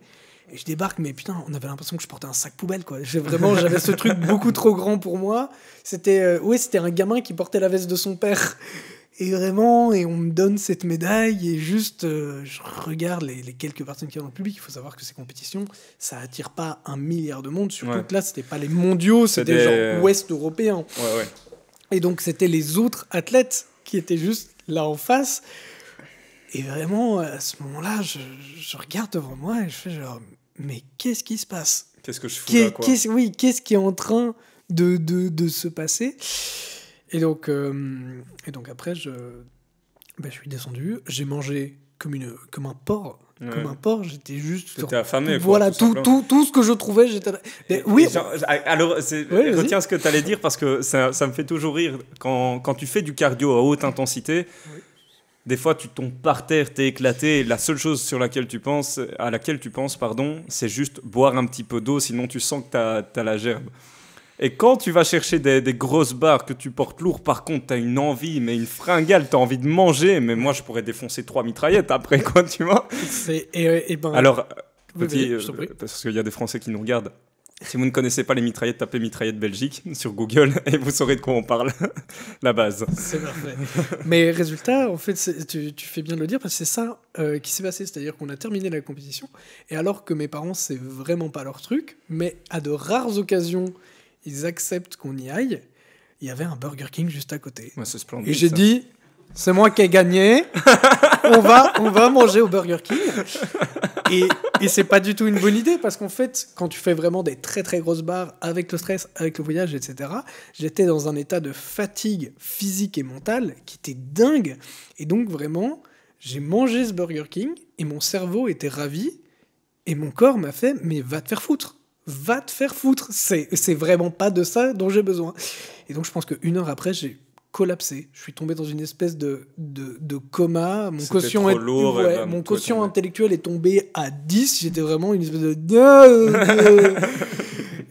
Et je débarque, mais putain, on avait l'impression que je portais un sac poubelle, quoi. J'avais ce truc beaucoup trop grand pour moi. C'était un gamin qui portait la veste de son père. Et vraiment, et on me donne cette médaille, et juste, je regarde les quelques personnes qui sont dans le public. Il faut savoir que ces compétitions, ça attire pas 1 milliard de monde. Surtout que là, c'était pas les mondiaux, c'était genre ouest européen. Ouais. Et donc, c'était les autres athlètes qui étaient juste là en face. Et vraiment, à ce moment-là, je regarde devant moi et je fais genre... Mais qu'est-ce qui se passe ? Qu'est-ce que je fous là, quoi ? Qu'est-ce qui est en train de se passer ? Et donc après, je suis descendu. J'ai mangé comme un porc. Ouais. Comme un porc, j'étais juste... T'étais affamé, quoi. Voilà, tout ce que je trouvais, j'étais là. Mais, oui. Alors, retiens ce que t'allais dire, parce que ça me fait toujours rire. Quand tu fais du cardio à haute intensité... Oui. Des fois, tu tombes par terre, t'es éclaté, et la seule chose à laquelle tu penses, c'est juste boire un petit peu d'eau, sinon tu sens que t'as la gerbe. Et quand tu vas chercher des grosses barres que tu portes lourd, par contre, t'as une envie, mais une fringale, t'as envie de manger, mais moi, je pourrais défoncer 3 mitraillettes après, quoi, tu vois. Alors, parce qu'il y a des Français qui nous regardent, si vous ne connaissez pas les mitraillettes, tapez mitraillettes Belgique sur Google et vous saurez de quoi on parle. La base. C'est parfait. Mais résultat, en fait, tu fais bien de le dire, parce que c'est ça qui s'est passé. C'est-à-dire qu'on a terminé la compétition, et alors que mes parents, c'est vraiment pas leur truc, mais à de rares occasions, ils acceptent qu'on y aille, il y avait un Burger King juste à côté. Ouais, c'est splendide, et j'ai dit, c'est moi qui ai gagné, on va manger au Burger King. Et c'est pas du tout une bonne idée, parce qu'en fait, quand tu fais vraiment des très très grosses barres avec le stress, avec le voyage, etc., j'étais dans un état de fatigue physique et mentale qui était dingue. Et donc vraiment, j'ai mangé ce Burger King et mon cerveau était ravi et mon corps m'a fait « mais va te faire foutre !» Va te faire foutre, c'est vraiment pas de ça dont j'ai besoin. Et donc je pense qu'une heure après, j'ai collapsé. Je suis tombé dans une espèce de coma. Mon quotient intellectuel est tombé à 10. J'étais vraiment une espèce de...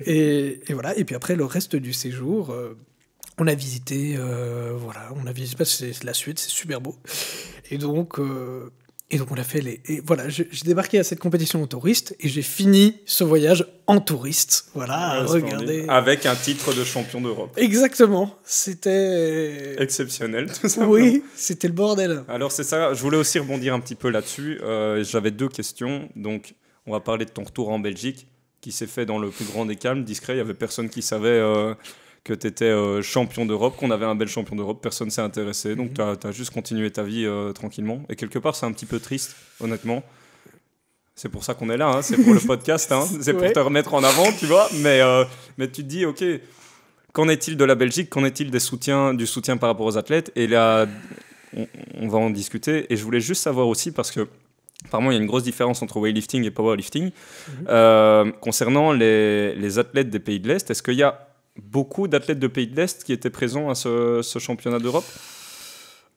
et voilà. Et puis après, le reste du séjour, on a visité... c'est la Suède, c'est super beau. Et donc on a fait j'ai débarqué à cette compétition en touriste et j'ai fini ce voyage en touriste. Voilà, regardez. Avec un titre de champion d'Europe. Exactement. C'était... exceptionnel, tout ça. Oui, c'était le bordel. Alors c'est ça, je voulais aussi rebondir un petit peu là-dessus. J'avais 2 questions. Donc, on va parler de ton retour en Belgique, qui s'est fait dans le plus grand des calmes, discret. Il n'y avait personne qui savait... que tu étais champion d'Europe, qu'on avait un bel champion d'Europe, personne ne s'est intéressé, donc tu as juste continué ta vie tranquillement. Et quelque part, c'est un petit peu triste, honnêtement. C'est pour ça qu'on est là, hein, c'est pour le podcast, hein, c'est pour te remettre en avant, tu vois. Mais tu te dis, ok, qu'en est-il de la Belgique, qu'en est-il du soutien par rapport aux athlètes ? Et là, on va en discuter. Et je voulais juste savoir aussi, parce que apparemment, il y a une grosse différence entre weightlifting et powerlifting. Concernant les athlètes des pays de l'Est, est-ce qu'il y a beaucoup d'athlètes de pays de l'Est qui étaient présents à ce championnat d'Europe ?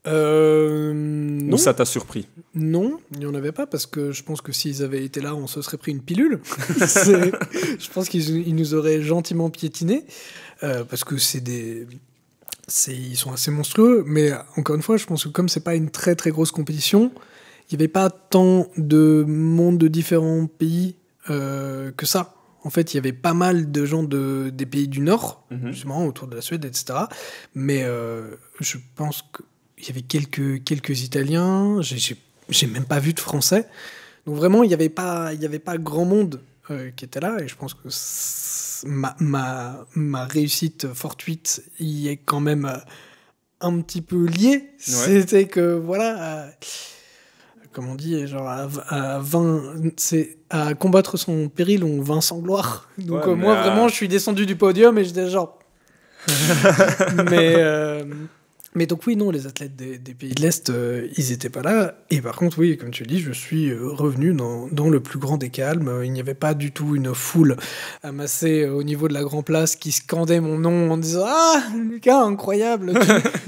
Non. Ou ça t'a surpris ? Non, il n'y en avait pas, parce que je pense que s'ils avaient été là, on se serait pris une pilule. Je pense qu'ils nous auraient gentiment piétinés, parce que ils sont assez monstrueux. Mais encore une fois, je pense que comme c'est pas une très très grosse compétition, il n'y avait pas tant de monde de différents pays que ça. En fait, il y avait pas mal de gens des pays du Nord, justement, autour de la Suède, etc. Mais je pense qu'il y avait quelques Italiens. J'ai même pas vu de Français. Donc vraiment, il n'y avait pas grand monde qui était là. Et je pense que ma réussite fortuite y est quand même un petit peu liée. Ouais. C'était que, voilà... comme on dit, genre à combattre son péril, on vainc sans gloire. Donc moi, vraiment, je suis descendu du podium et j'étais genre, Mais donc oui, non, les athlètes des pays de l'Est, ils n'étaient pas là. Et par contre, oui, comme tu le dis, je suis revenu dans le plus grand des calmes. Il n'y avait pas du tout une foule amassée au niveau de la Grand Place qui scandait mon nom en disant « Ah, Lucas, incroyable,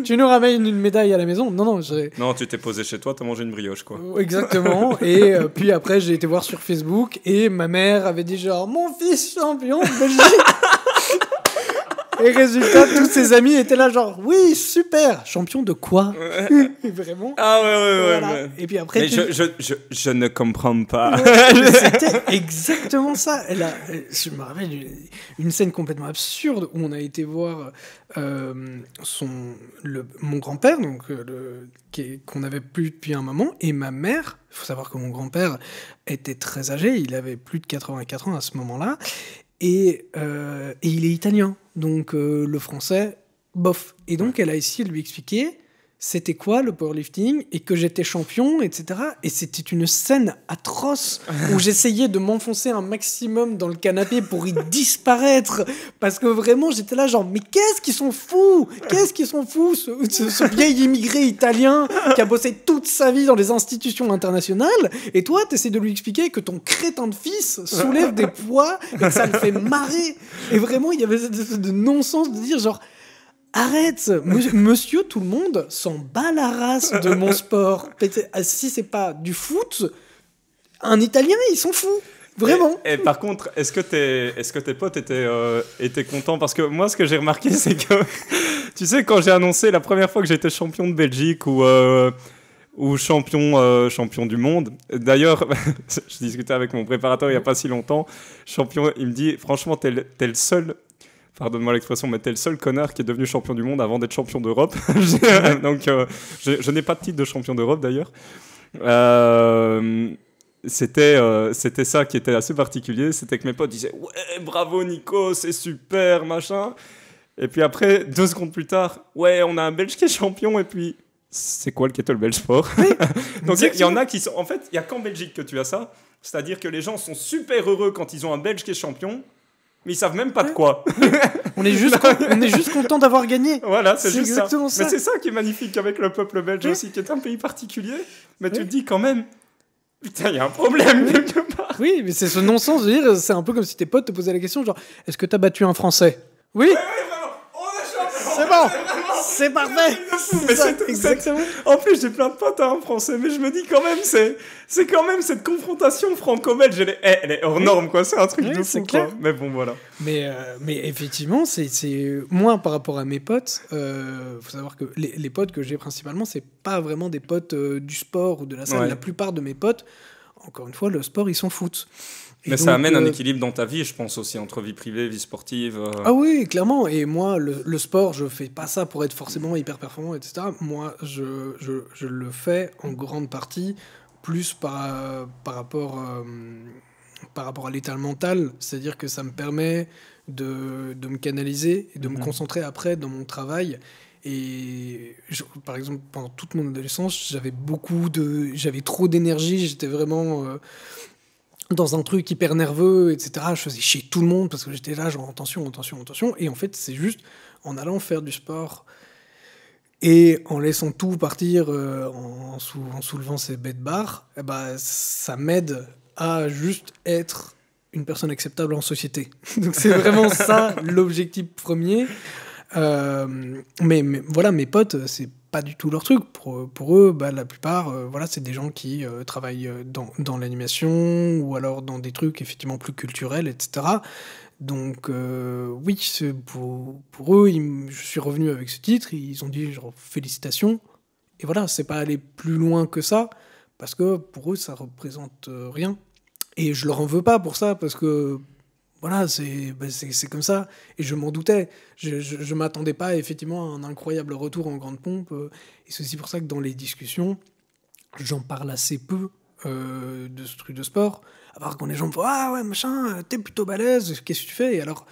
tu nous ramènes une médaille à la maison !» Non, non, Non, tu t'es posé chez toi, t'as mangé une brioche, quoi. Exactement. Et puis après, j'ai été voir sur Facebook et ma mère avait dit genre « Mon fils champion de Belgique !» Et résultat, tous ses amis étaient là genre « Oui, super. Champion de quoi ?» Vraiment. Ah ouais. Voilà. Et puis après... Mais je ne comprends pas. C'était exactement ça. Je me rappelle une scène complètement absurde où on a été voir mon grand-père, donc qu'on n'avait plus depuis un moment, et ma mère. Il faut savoir que mon grand-père était très âgé, il avait plus de 84 ans à ce moment-là, et il est italien, donc le français, bof. Et donc elle a essayé de lui expliquer c'était quoi le powerlifting et que j'étais champion, etc. Et c'était une scène atroce où j'essayais de m'enfoncer un maximum dans le canapé pour y disparaître parce que vraiment j'étais là genre mais qu'est-ce qu'ils sont fous ce vieil immigré italien qui a bossé toute sa vie dans les institutions internationales et toi t'essaies de lui expliquer que ton crétin de fils soulève des poids et que ça le fait marrer et vraiment il y avait cette espèce de non-sens de dire genre arrête, monsieur tout le monde s'en bat la race de mon sport. Si c'est pas du foot, un Italien, il s'en fout. Vraiment. Et par contre, est-ce que tes potes étaient contents? Parce que moi, ce que j'ai remarqué, c'est que, tu sais, quand j'ai annoncé la première fois que j'étais champion de Belgique ou champion du monde. D'ailleurs, je discutais avec mon préparateur il n'y a pas si longtemps. Champion, il me dit, franchement, t'es le seul... Pardonne-moi l'expression, mais t'es le seul connard qui est devenu champion du monde avant d'être champion d'Europe. Donc, je n'ai pas de titre de champion d'Europe, d'ailleurs. C'était ça qui était assez particulier. C'était que mes potes disaient « Ouais, bravo Nico, c'est super, machin. » Et puis après, 2 secondes plus tard, « Ouais, on a un Belge qui est champion. » Et puis, c'est quoi le kettlebell sport? Donc, il y en a qui sont... En fait, il n'y a qu'en Belgique que tu as ça. C'est-à-dire que les gens sont super heureux quand ils ont un Belge qui est champion. Mais ils savent même pas de quoi. On est juste content d'avoir gagné. Voilà, c'est juste ça. Ça. Mais c'est ça qui est magnifique avec le peuple belge aussi, qui est un pays particulier. Mais tu te dis quand même, putain, il y a un problème quelque part. Oui, mais c'est ce non-sens de dire, c'est un peu comme si tes potes te posaient la question, genre, est-ce que t'as battu un Français? Oui. C'est bon, c'est parfait. Mais exactement. En plus, j'ai plein de potes en français, mais je me dis quand même, c'est quand même cette confrontation franco-belge, elle est hors norme, quoi. C'est un truc de fou, quoi. Mais bon, voilà. Mais effectivement, c'est moi par rapport à mes potes. Faut savoir que les potes que j'ai principalement, c'est pas vraiment des potes du sport ou de la salle. Ouais. La plupart de mes potes, encore une fois, le sport, ils s'en foutent. Mais donc, ça amène un équilibre dans ta vie, je pense aussi, entre vie privée, vie sportive. Ah oui, clairement. Et moi, le sport, je fais pas ça pour être forcément hyper performant, etc. Moi, je le fais en grande partie plus par rapport à l'état mental. C'est-à-dire que ça me permet de me canaliser et de me concentrer après dans mon travail. Et par exemple, pendant toute mon adolescence, j'avais trop d'énergie. J'étais vraiment... dans un truc hyper nerveux, etc. Je faisais chier tout le monde parce que j'étais là, genre, attention. Et en fait, c'est juste en allant faire du sport et en laissant tout partir, en soulevant ces bêtes barres, ça m'aide à juste être une personne acceptable en société. Donc c'est vraiment ça l'objectif premier. Mais voilà, mes potes, c'est pas du tout leur truc. Pour eux, la plupart, voilà, c'est des gens qui travaillent dans l'animation ou alors dans des trucs effectivement plus culturels, etc. Donc oui, pour eux, je suis revenu avec ce titre, ils ont dit genre félicitations. Et voilà, c'est pas aller plus loin que ça, parce que pour eux, ça représente rien. Et je leur en veux pas pour ça, parce que voilà, c'est comme ça. Et je m'en doutais. Je m'attendais pas effectivement à un incroyable retour en grande pompe. Et c'est aussi pour ça que dans les discussions, j'en parle assez peu de ce truc de sport. À part quand les gens me disent « Ah ouais, machin, t'es plutôt balèze, qu'est-ce que tu fais ?» Et alors,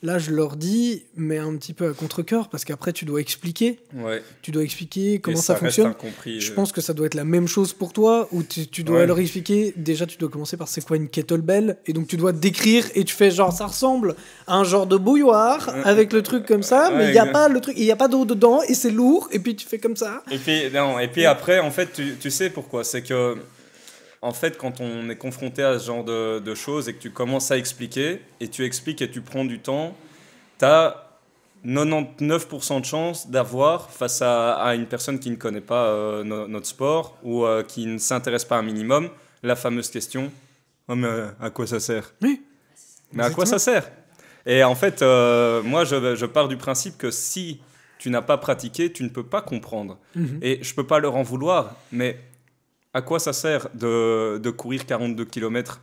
Là, je leur dis, mais un petit peu à contre-cœur, parce qu'après, tu dois expliquer. Ouais. Tu dois expliquer comment Et ça reste fonctionne. incompris. Je pense que ça doit être la même chose pour toi, où tu dois Ouais. leur expliquer. Déjà, tu dois commencer par c'est quoi une kettlebell, et donc tu dois décrire, et tu fais genre, ça ressemble à un genre de bouilloire, avec le truc comme ça, mais il n'y a pas le truc, il n'y a pas d'eau dedans, et c'est lourd, et puis tu fais comme ça. Et puis après, en fait, tu sais pourquoi. C'est que, en fait, quand on est confronté à ce genre de choses et que tu commences à expliquer, et tu expliques et tu prends du temps, tu as 99% de chance d'avoir, face à une personne qui ne connaît pas notre sport ou qui ne s'intéresse pas un minimum, la fameuse question « Oh, mais à quoi ça sert ?» Oui. Mais à quoi ça sert? Et en fait, moi, je pars du principe que si tu n'as pas pratiqué, tu ne peux pas comprendre. Et je ne peux pas leur en vouloir, mais à quoi ça sert de courir 42 km?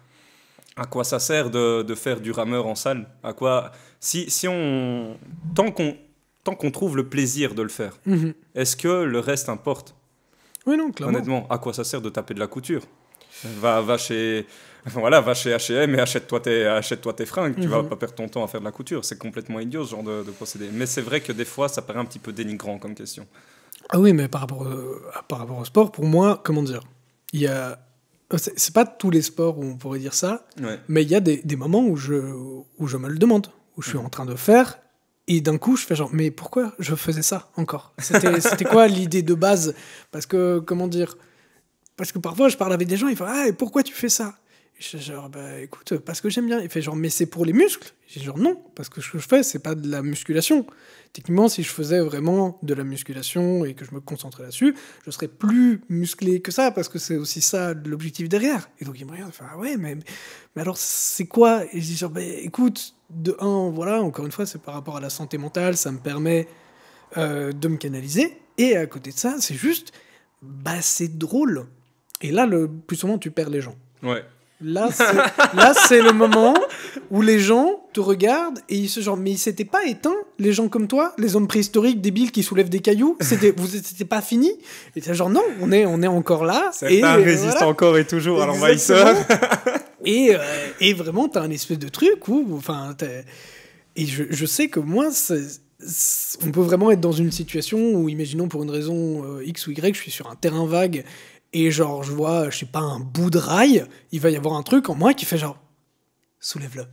À quoi ça sert de faire du rameur en salle? À quoi... Tant qu'on trouve le plaisir de le faire, est-ce que le reste importe? Oui, non, clairement. Honnêtement, à quoi ça sert de taper de la couture? Va chez H&M et achète-toi tes fringues. Tu vas pas perdre ton temps à faire de la couture. C'est complètement idiot ce genre de procédé. Mais c'est vrai que des fois, ça paraît un petit peu dénigrant comme question. Ah oui, mais par rapport au sport, pour moi, comment dire, il y a... C'est pas tous les sports où on pourrait dire ça, Ouais. mais il y a des moments où je me le demande, où je suis en train de faire, et d'un coup, je fais genre, mais pourquoi je faisais ça encore? C'était quoi l'idée de base? Parce que, comment dire, parce que parfois, je parle avec des gens, ils font, ah, et pourquoi tu fais ça? Et je fais genre, bah écoute, parce que j'aime bien. Il fait genre, mais c'est pour les muscles? J'ai genre, non, parce que ce que je fais, c'est pas de la musculation. Techniquement, si je faisais vraiment de la musculation et que je me concentrais là-dessus, je serais plus musclé que ça, parce que c'est aussi ça l'objectif derrière. Et donc il me regarde, il fait, ah ouais, mais alors c'est quoi? Et je dis genre, bah écoute, de un, voilà, encore une fois, c'est par rapport à la santé mentale, ça me permet de me canaliser. Et à côté de ça, c'est juste, bah c'est drôle. Et là, le plus souvent, tu perds les gens. Ouais. Là, c'est le moment où les gens te regardent et ils se genre, mais ils s'étaient pas éteints, les gens comme toi, les hommes préhistoriques débiles qui soulèvent des cailloux, c'était pas fini? Et c'est genre, non, on est encore là. Certains résistent voilà. encore et toujours à l'envahisseur. Et vraiment, t'as un espèce de truc où, enfin, et je sais que moi, on peut vraiment être dans une situation où, imaginons pour une raison X ou Y, je suis sur un terrain vague. Et genre, je vois, je sais pas, un bout de rail, il va y avoir un truc en moi qui fait genre, soulève-le.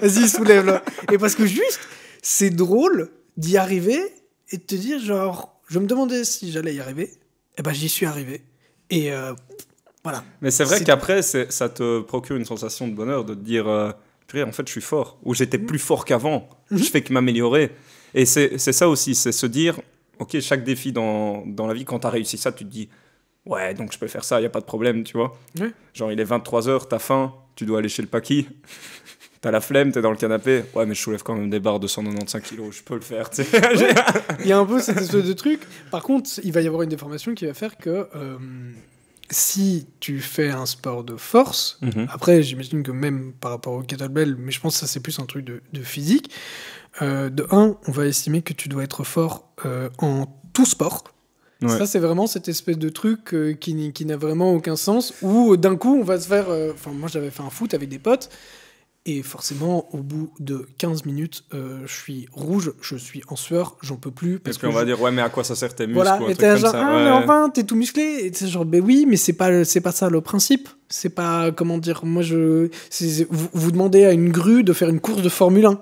Vas-y, soulève-le. Et parce que juste, c'est drôle d'y arriver et de te dire genre, je me demandais si j'allais y arriver, et ben j'y suis arrivé. Et voilà. Mais c'est vrai qu'après, ça te procure une sensation de bonheur de te dire, purée, en fait, je suis fort. Ou j'étais plus fort qu'avant. Je fais que m'améliorer. Et c'est ça aussi, c'est se dire... Ok, chaque défi dans la vie, quand tu as réussi ça, tu te dis « Ouais, donc je peux faire ça, il n'y a pas de problème, tu vois. Ouais. » Genre, il est 23h, t'as faim, tu dois aller chez le paquis, t'as la flemme, t'es dans le canapé. « Ouais, mais je soulève quand même des barres de 195 kilos, je peux le faire. » Ouais. Il y a un peu cette espèce de truc. Par contre, il va y avoir une déformation qui va faire que si tu fais un sport de force, après, j'imagine que même par rapport au kettlebell, mais je pense que ça, c'est plus un truc de physique. De un, on va estimer que tu dois être fort en tout sport. Ouais. Ça, c'est vraiment cette espèce de truc qui n'a vraiment aucun sens, où d'un coup, on va se faire... moi, j'avais fait un foot avec des potes, et forcément, au bout de 15 minutes, je suis rouge, je suis en sueur, j'en peux plus. Parce qu'on va dire, ouais, mais à quoi ça sert tes muscles? Voilà, ou un et truc t'es comme genre, ça. ah, mais enfin, t'es tout musclé. Et t'es genre, ben oui, mais c'est pas ça le principe. C'est pas, comment dire, moi vous demandez à une grue de faire une course de Formule 1.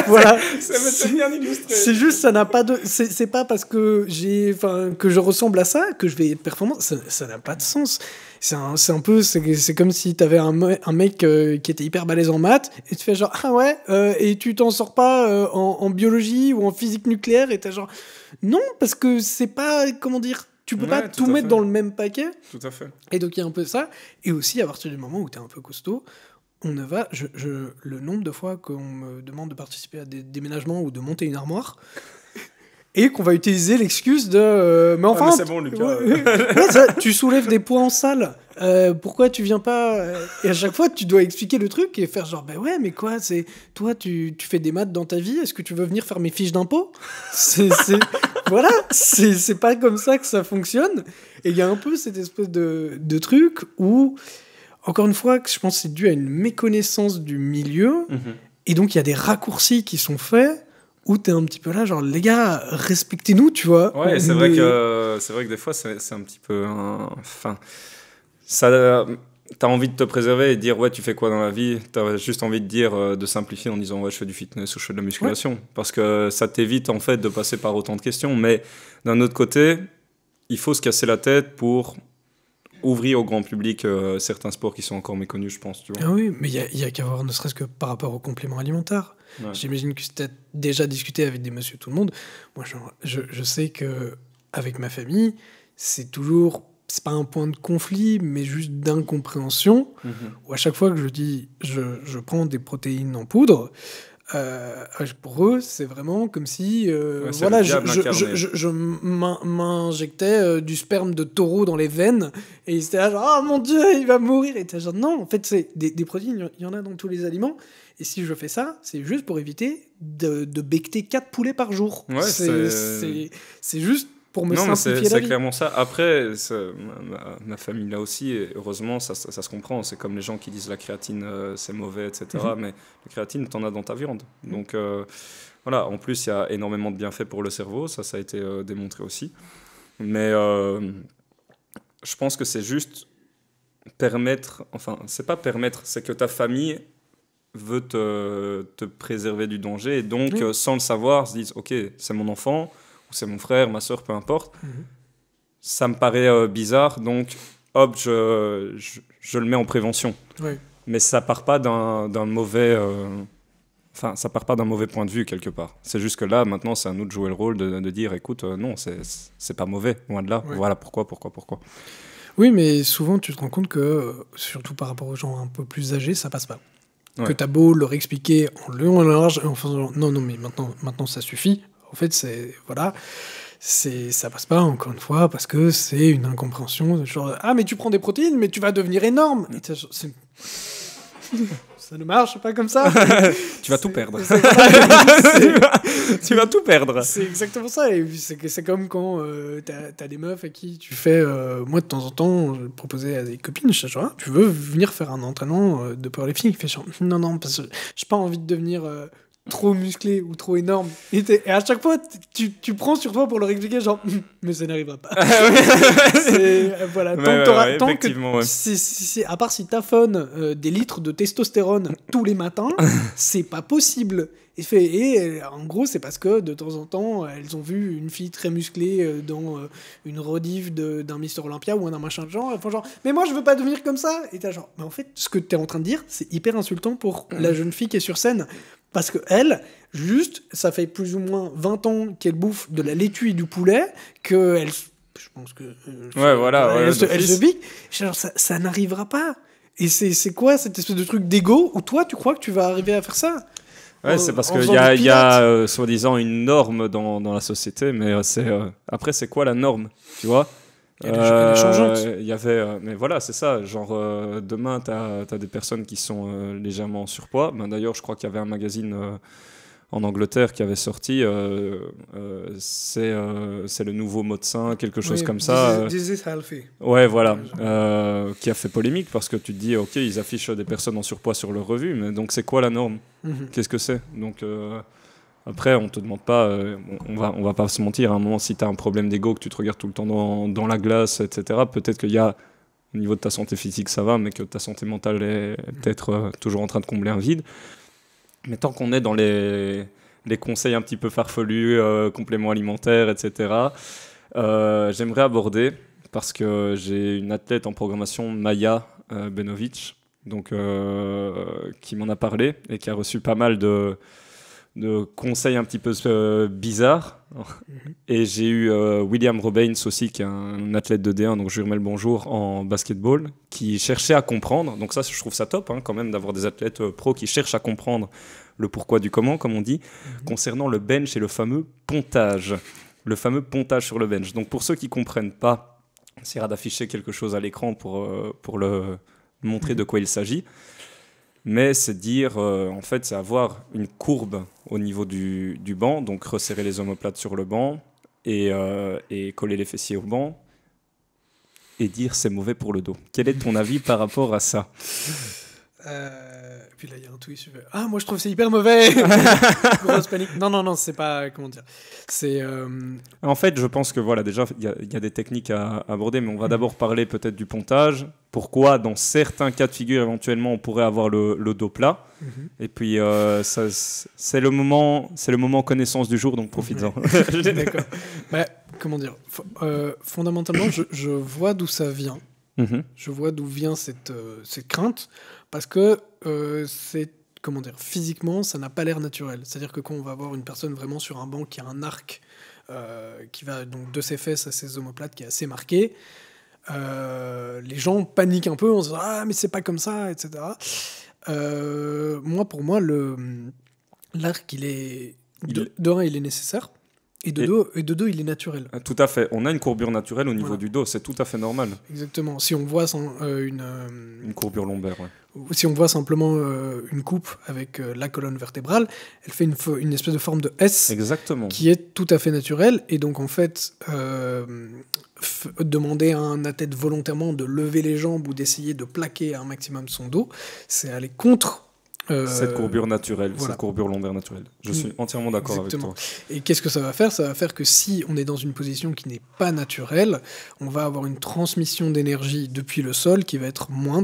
Voilà. C'est bien illustré. C'est juste, ça n'a pas de, c'est pas parce que que je ressemble à ça que je vais être performant. Ça n'a pas de sens. C'est un peu, c'est comme si t'avais un mec qui était hyper balèze en maths et tu fais genre, ah ouais, et tu t'en sors pas en biologie ou en physique nucléaire et t'es genre, non, parce que c'est pas, comment dire, tu peux pas tout mettre dans le même paquet. Tout à fait. Et donc il y a un peu ça. Et aussi, à partir du moment où t'es un peu costaud, on ne va, le nombre de fois qu'on me demande de participer à des déménagements ou de monter une armoire, et qu'on va utiliser l'excuse de mais enfin, mais c'est bon, Lucas. tu soulèves des poids en salle, pourquoi tu viens pas? Et à chaque fois tu dois expliquer le truc et faire genre, ben ouais, mais quoi, c'est toi, tu fais des maths dans ta vie, est-ce que tu veux venir faire mes fiches d'impôts? Voilà, c'est pas comme ça que ça fonctionne. Et il y a un peu cette espèce de truc où, encore une fois, je pense que c'est dû à une méconnaissance du milieu. Et donc, il y a des raccourcis qui sont faits où t'es un petit peu là, genre, les gars, respectez-nous, tu vois. Ouais, c'est vrai que des fois, c'est un petit peu... Enfin, ça... T'as envie de te préserver et de dire, ouais, tu fais quoi dans la vie? T'as juste envie de dire, de simplifier en disant, ouais, je fais du fitness ou je fais de la musculation. Ouais. Parce que ça t'évite, en fait, de passer par autant de questions. Mais d'un autre côté, il faut se casser la tête pour ouvrir au grand public certains sports qui sont encore méconnus, je pense. Tu vois. Ah oui, mais il y a qu'à voir, ne serait-ce que par rapport aux compléments alimentaires. Ouais. J'imagine que tu as déjà discuté avec des monsieur tout le monde. Moi, je sais qu'avec ma famille, c'est toujours... C'est pas un point de conflit, mais juste d'incompréhension, où à chaque fois que je dis je prends des protéines en poudre, pour eux, c'est vraiment comme si voilà, je m'injectais du sperme de taureau dans les veines, et ils étaient là genre « Oh mon Dieu, il va mourir !» Et t'es genre « Non, en fait, c'est des protéines, il y en a dans tous les aliments, et si je fais ça, c'est juste pour éviter de becqueter 4 poulets par jour. Ouais, » C'est juste... pour me simplifier la vie. C'est clairement ça. Après, ma famille là aussi, et heureusement, ça se comprend. C'est comme les gens qui disent la créatine, c'est mauvais, etc. Mais la créatine, t'en as dans ta viande. Donc voilà, en plus, il y a énormément de bienfaits pour le cerveau. Ça a été démontré aussi. Mais je pense que c'est juste permettre... Enfin, c'est pas permettre, c'est que ta famille veut te préserver du danger. Et donc, sans le savoir, se disent, OK, c'est mon enfant... c'est mon frère, ma soeur, peu importe. Ça me paraît bizarre, donc hop, je le mets en prévention. Oui. Mais ça part pas d'un mauvais... Enfin, ça part pas d'un mauvais point de vue, quelque part. C'est juste que là, maintenant, c'est à nous de jouer le rôle de dire, écoute, non, c'est pas mauvais, loin de là. Oui. Voilà, pourquoi. Oui, mais souvent, tu te rends compte que, surtout par rapport aux gens un peu plus âgés, ça passe pas. Ouais. Que t'as beau leur expliquer en long, en large, en faisant non, mais maintenant ça suffit. En fait, ça passe pas, encore une fois, parce que c'est une incompréhension. Genre, ah, mais tu prends des protéines, mais tu vas devenir énorme. Et ça ne marche pas comme ça. Tu vas tout perdre. Tu vas tout perdre. C'est exactement ça. Et c'est comme quand t'as des meufs à qui tu fais... moi, de temps en temps, je proposais à des copines, je dis, tu veux venir faire un entraînement de powerlifting? Il fait genre, non, parce que j'ai pas envie de devenir... trop musclé ou trop énorme, et à chaque fois tu prends sur toi pour leur expliquer genre mais ça n'arrivera pas. Voilà, tant que à part si t'affones des litres de testostérone tous les matins, c'est pas possible. Et en gros, c'est parce que de temps en temps, elles ont vu une fille très musclée dans une rediff d'un Mister Olympia ou d'un machin de genre. Elles font genre, mais moi je veux pas devenir comme ça. Et t'as genre, mais en fait, ce que t'es en train de dire, c'est hyper insultant pour la jeune fille qui est sur scène. Parce que elle, juste, ça fait plus ou moins 20 ans qu'elle bouffe de la laitue et du poulet, qu'elle... Je pense que... elle se pique. Genre, ça n'arrivera pas. Et c'est quoi cette espèce de truc d'ego où toi, tu crois que tu vas arriver à faire ça? Ouais, c'est parce qu'il y a soi-disant une norme dans la société, mais après, c'est quoi la norme, tu vois? Elle est changeante. Mais voilà, c'est ça. Genre, demain, t'as des personnes qui sont légèrement en surpoids. Ben, d'ailleurs, je crois qu'il y avait un magazine en Angleterre qui avait sorti. C'est le nouveau mode sain, quelque chose comme ça. This is healthy. Ouais, voilà. Qui a fait polémique parce que tu te dis, OK, ils affichent des personnes en surpoids sur leur revue, mais donc c'est quoi la norme? Qu'est-ce que c'est? Donc... Après, on te demande pas, on va pas se mentir, à un moment, si tu as un problème d'ego, que tu te regardes tout le temps dans la glace, etc., peut-être qu'il y a, au niveau de ta santé physique, ça va, mais que ta santé mentale est peut-être toujours en train de combler un vide. Mais tant qu'on est dans les conseils un petit peu farfelus, compléments alimentaires, etc., j'aimerais aborder, parce que j'ai une athlète en programmation, Maya Benovic, donc, qui m'en a parlé et qui a reçu pas mal de conseils un petit peu bizarres. Et j'ai eu William Robains aussi, qui est un athlète de D1, donc je lui remets le bonjour, en basketball, qui cherchait à comprendre. Donc ça, je trouve ça top, quand même, d'avoir des athlètes pros qui cherchent à comprendre le pourquoi du comment, comme on dit, concernant le bench et le fameux pontage. Le fameux pontage sur le bench. Donc pour ceux qui ne comprennent pas, on essaiera d'afficher quelque chose à l'écran pour le montrer de quoi il s'agit. Mais c'est dire, en fait, c'est avoir une courbe au niveau du banc, donc resserrer les omoplates sur le banc et coller les fessiers au banc et dire c'est mauvais pour le dos. Quel est ton avis par rapport à ça? puis là, il y a un twist. Ah, moi, je trouve que c'est hyper mauvais. Grosse panique. Non, c'est pas... Comment dire. C'est... En fait, je pense que voilà, déjà, il y a des techniques à aborder, mais on va d'abord parler peut-être du pontage. Pourquoi, dans certains cas de figure, éventuellement, on pourrait avoir le dos plat. Et puis, c'est le moment connaissance du jour, donc profites-en. D'accord. Bah, comment dire. Fondamentalement, je vois d'où ça vient. Je vois d'où vient cette crainte, parce que comment dire, physiquement, ça n'a pas l'air naturel. C'est-à-dire que quand on va voir une personne vraiment sur un banc qui a un arc qui va donc de ses fesses à ses omoplates, qui est assez marqué, les gens paniquent un peu en se disant « Ah, mais c'est pas comme ça », etc. Pour moi, l'arc, il est... De un, il est nécessaire. Et de deux, il est naturel. Tout à fait. On a une courbure naturelle au niveau du dos. C'est tout à fait normal. Exactement. Si on voit une courbure lombaire, ouais. Si on voit simplement une coupe avec la colonne vertébrale, elle fait une espèce de forme de S. Exactement. Qui est tout à fait naturelle. Et donc, en fait, demander à un athlète volontairement de lever les jambes ou d'essayer de plaquer un maximum son dos, c'est aller contre... cette courbure naturelle, cette courbure lombaire naturelle. Je suis entièrement d'accord avec toi. Et qu'est-ce que ça va faire ? Ça va faire que si on est dans une position qui n'est pas naturelle, on va avoir une transmission d'énergie depuis le sol qui va être moins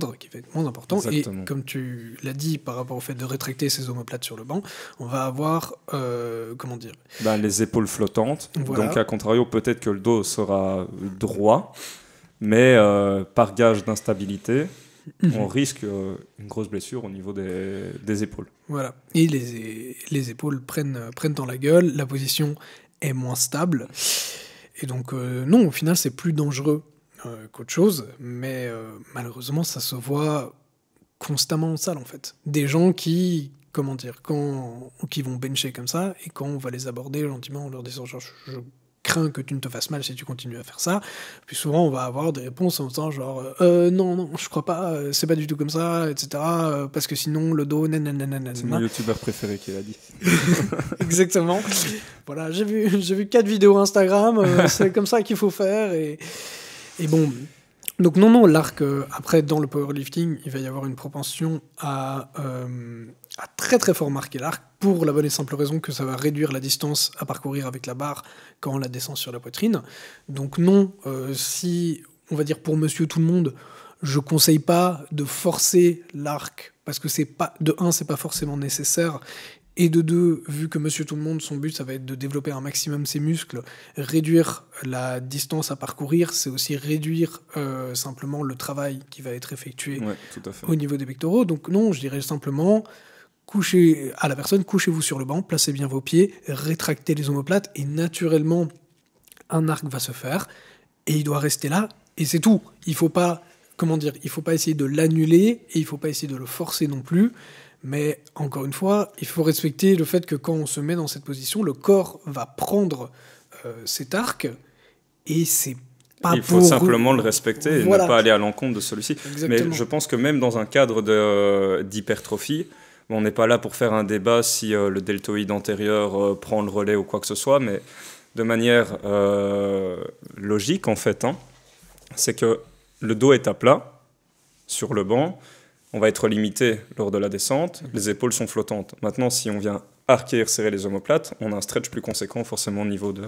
importante. Exactement. Et comme tu l'as dit par rapport au fait de rétracter ses omoplates sur le banc, on va avoir, les épaules flottantes. Voilà. Donc, à contrario, peut-être que le dos sera droit, mais par gage d'instabilité, on risque une grosse blessure au niveau des épaules. Voilà. Et les épaules prennent dans la gueule, la position est moins stable. Et donc, non, au final, c'est plus dangereux qu'autre chose. Mais malheureusement, ça se voit constamment en salle, en fait. Des gens qui vont bencher comme ça, et quand on va les aborder gentiment en leur disant genre, je crains que tu ne te fasses mal si tu continues à faire ça. Puis souvent, on va avoir des réponses en disant genre non, je crois pas, c'est pas du tout comme ça, etc. Parce que sinon, le dos, nanana. C'est mon youtubeur préféré qui l'a dit. Exactement. Voilà, j'ai vu 4 vidéos Instagram, c'est comme ça qu'il faut faire. Et bon... Donc non, l'arc, après, dans le powerlifting, il va y avoir une propension à très très fort marquer l'arc, pour la bonne et simple raison que ça va réduire la distance à parcourir avec la barre quand on la descend sur la poitrine. Donc non, si, on va dire pour monsieur tout le monde, je conseille pas de forcer l'arc, parce que c'est pas forcément nécessaire, et de deux, vu que monsieur tout le monde, son but, ça va être de développer un maximum ses muscles, réduire la distance à parcourir, c'est aussi réduire simplement le travail qui va être effectué au niveau des pectoraux. Donc non, je dirais simplement, couchez-vous sur le banc, placez bien vos pieds, rétractez les omoplates, et naturellement, un arc va se faire, et il doit rester là, et c'est tout. Il faut pas essayer de l'annuler, et il faut pas essayer de le forcer non plus. Mais encore une fois, il faut respecter le fait que quand on se met dans cette position, le corps va prendre cet arc, et c'est pas il faut simplement le respecter et ne pas aller à l'encontre de celui-ci. Exactement. Mais je pense que même dans un cadre d'hypertrophie, on n'est pas là pour faire un débat si le deltoïde antérieur prend le relais ou quoi que ce soit, mais de manière logique en fait, c'est que le dos est à plat sur le banc. On va être limité lors de la descente, les épaules sont flottantes. Maintenant, si on vient arquer et resserrer les omoplates, on a un stretch plus conséquent forcément au niveau de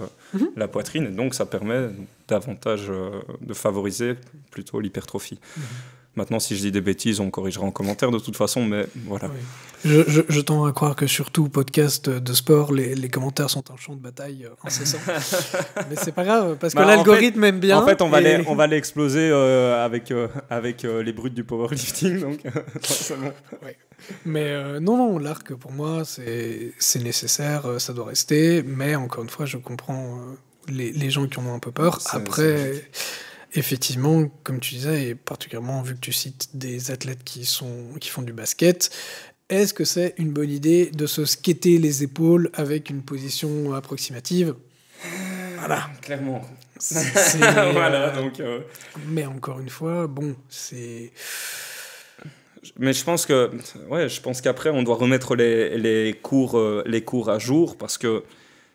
la poitrine, et donc ça permet davantage de favoriser plutôt l'hypertrophie. Maintenant, si je dis des bêtises, on me corrigera en commentaire de toute façon, mais voilà. Oui. Je tends à croire que sur tout podcast de sport, les commentaires sont un champ de bataille incessant. Mais c'est pas grave, parce que l'algorithme aime bien. En fait, on va les exploser avec les brutes du powerlifting, donc forcément. Ouais. Mais non, l'arc, pour moi, c'est nécessaire, ça doit rester, mais encore une fois, je comprends les gens qui en ont un peu peur. Après... Effectivement, comme tu disais, et particulièrement vu que tu cites des athlètes qui font du basket, est-ce que c'est une bonne idée de se skater les épaules avec une position approximative ? Voilà. Clairement. Voilà, donc... Mais encore une fois, bon, c'est... Mais je pense qu'après, on doit remettre les cours à jour, parce que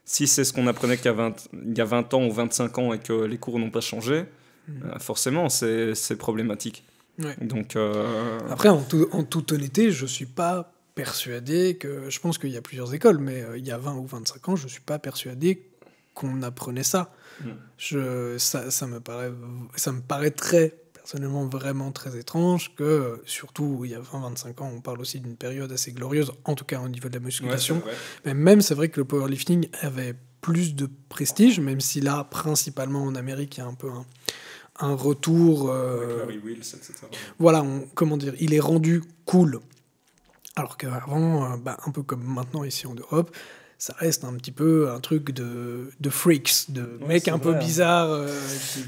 si c'est ce qu'on apprenait il y a 20 ans ou 25 ans et que les cours n'ont pas changé, forcément, c'est problématique. Ouais. Donc, Après, en toute honnêteté, je suis pas persuadé que... Je pense qu'il y a plusieurs écoles, mais il y a 20 ou 25 ans, je suis pas persuadé qu'on apprenait ça. Ça me paraît très, personnellement, vraiment très étrange que, surtout il y a 20-25 ans, on parle aussi d'une période assez glorieuse, en tout cas au niveau de la musculation. Ouais, Mais même, c'est vrai que le powerlifting avait plus de prestige, même si là, principalement en Amérique, il y a un peu un retour... avec Larry Wills, etc. Voilà, comment dire, il est rendu cool. Alors qu'avant, un peu comme maintenant ici en Europe, ça reste un petit peu un truc de freaks, de mecs un peu bizarres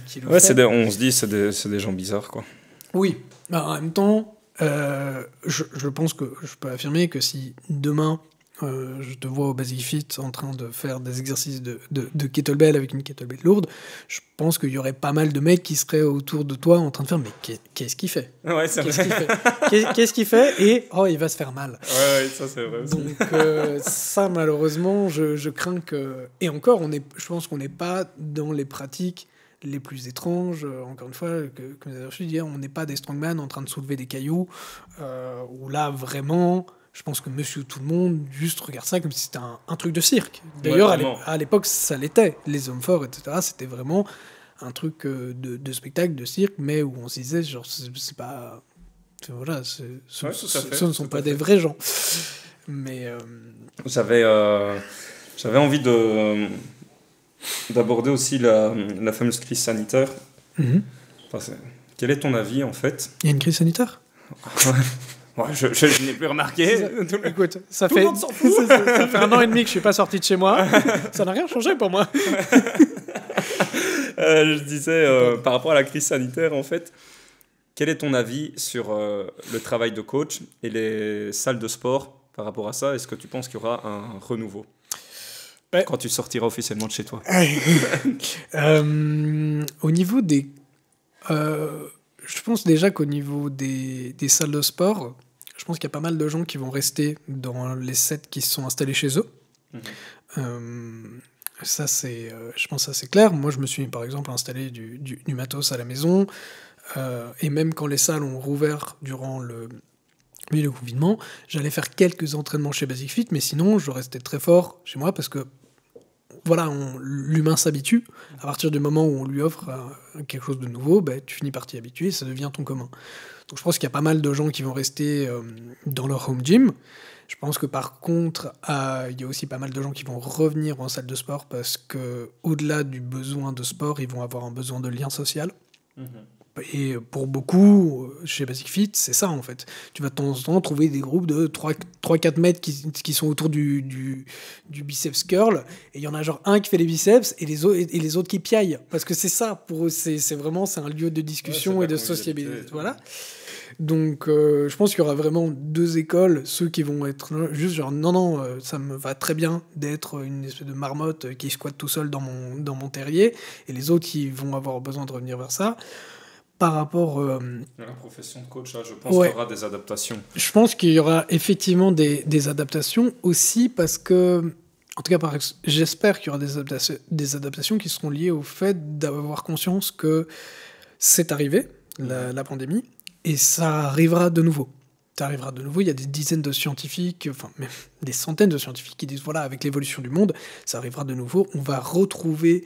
qui le font. On se dit c'est des gens bizarres, quoi. Oui, en même temps, je pense que je peux affirmer que si demain je te vois au Basic Fit en train de faire des exercices de kettlebell avec une kettlebell lourde, je pense qu'il y aurait pas mal de mecs qui seraient autour de toi en train de faire mais qu'est-ce qu'il fait ? Ouais, c'est Qu'est-ce qu'il fait ? Qu'est-ce qu'il fait ? Et il va se faire mal. Ouais, ça c'est vrai aussi. Donc ça malheureusement, je crains que... Et encore, je pense qu'on n'est pas dans les pratiques les plus étranges, encore une fois, comme je dis, on n'est pas des strongman en train de soulever des cailloux, où là vraiment... Je pense que monsieur tout le monde juste regarde ça comme si c'était un truc de cirque. D'ailleurs, à l'époque, ça l'était. Les hommes forts, etc., c'était vraiment un truc de spectacle, de cirque, mais où on se disait, genre, c'est pas... Voilà, ce ne sont pas des vrais gens. Mais... J'avais envie d'aborder aussi la fameuse crise sanitaire. Enfin, quel est ton avis, en fait ? Il y a une crise sanitaire ? Ouais, je n'ai plus remarqué. Écoute, ça fait 1 an et demi que je suis pas sorti de chez moi. Ça n'a rien changé pour moi. Je disais, par rapport à la crise sanitaire, en fait, quel est ton avis sur le travail de coach et les salles de sport par rapport à ça ? Est-ce que tu penses qu'il y aura un renouveau quand tu sortiras officiellement de chez toi ? Au niveau des... je pense déjà qu'au niveau des salles de sport... Je pense qu'il y a pas mal de gens qui vont rester dans les sets qui se sont installés chez eux. Ça, je pense que c'est clair. Moi, je me suis, par exemple, installé du matos à la maison. Et même quand les salles ont rouvert durant le confinement, j'allais faire quelques entraînements chez Basic Fit, mais sinon, je restais très fort chez moi parce que voilà, l'humain s'habitue. À partir du moment où on lui offre quelque chose de nouveau, tu finis par t'y habituer et ça devient ton commun. Donc je pense qu'il y a pas mal de gens qui vont rester dans leur home gym. Je pense que par contre, il y a aussi pas mal de gens qui vont revenir en salle de sport parce que au-delà du besoin de sport, ils vont avoir un besoin de lien social. Et pour beaucoup, chez Basic Fit, c'est ça en fait. Tu vas de temps en temps trouver des groupes de 3-4 mètres qui sont autour du biceps curl, et il y en a genre un qui fait les biceps et les autres qui piaillent. Parce que c'est ça, pour eux, c'est un lieu de discussion et de sociabilité. Voilà. Donc je pense qu'il y aura vraiment 2 écoles, ceux qui vont être juste genre non, ça me va très bien d'être une espèce de marmotte qui squatte tout seul dans mon terrier, et les autres qui vont avoir besoin de revenir vers ça. Par rapport à la profession de coach, là, je pense qu'il y aura des adaptations. Je pense qu'il y aura effectivement des adaptations aussi parce que, en tout cas, j'espère qu'il y aura des adaptations qui seront liées au fait d'avoir conscience que c'est arrivé, la pandémie, et ça arrivera de nouveau. Ça arrivera de nouveau. Il y a des dizaines de scientifiques, enfin même des centaines de scientifiques qui disent voilà, avec l'évolution du monde, ça arrivera de nouveau. On va retrouver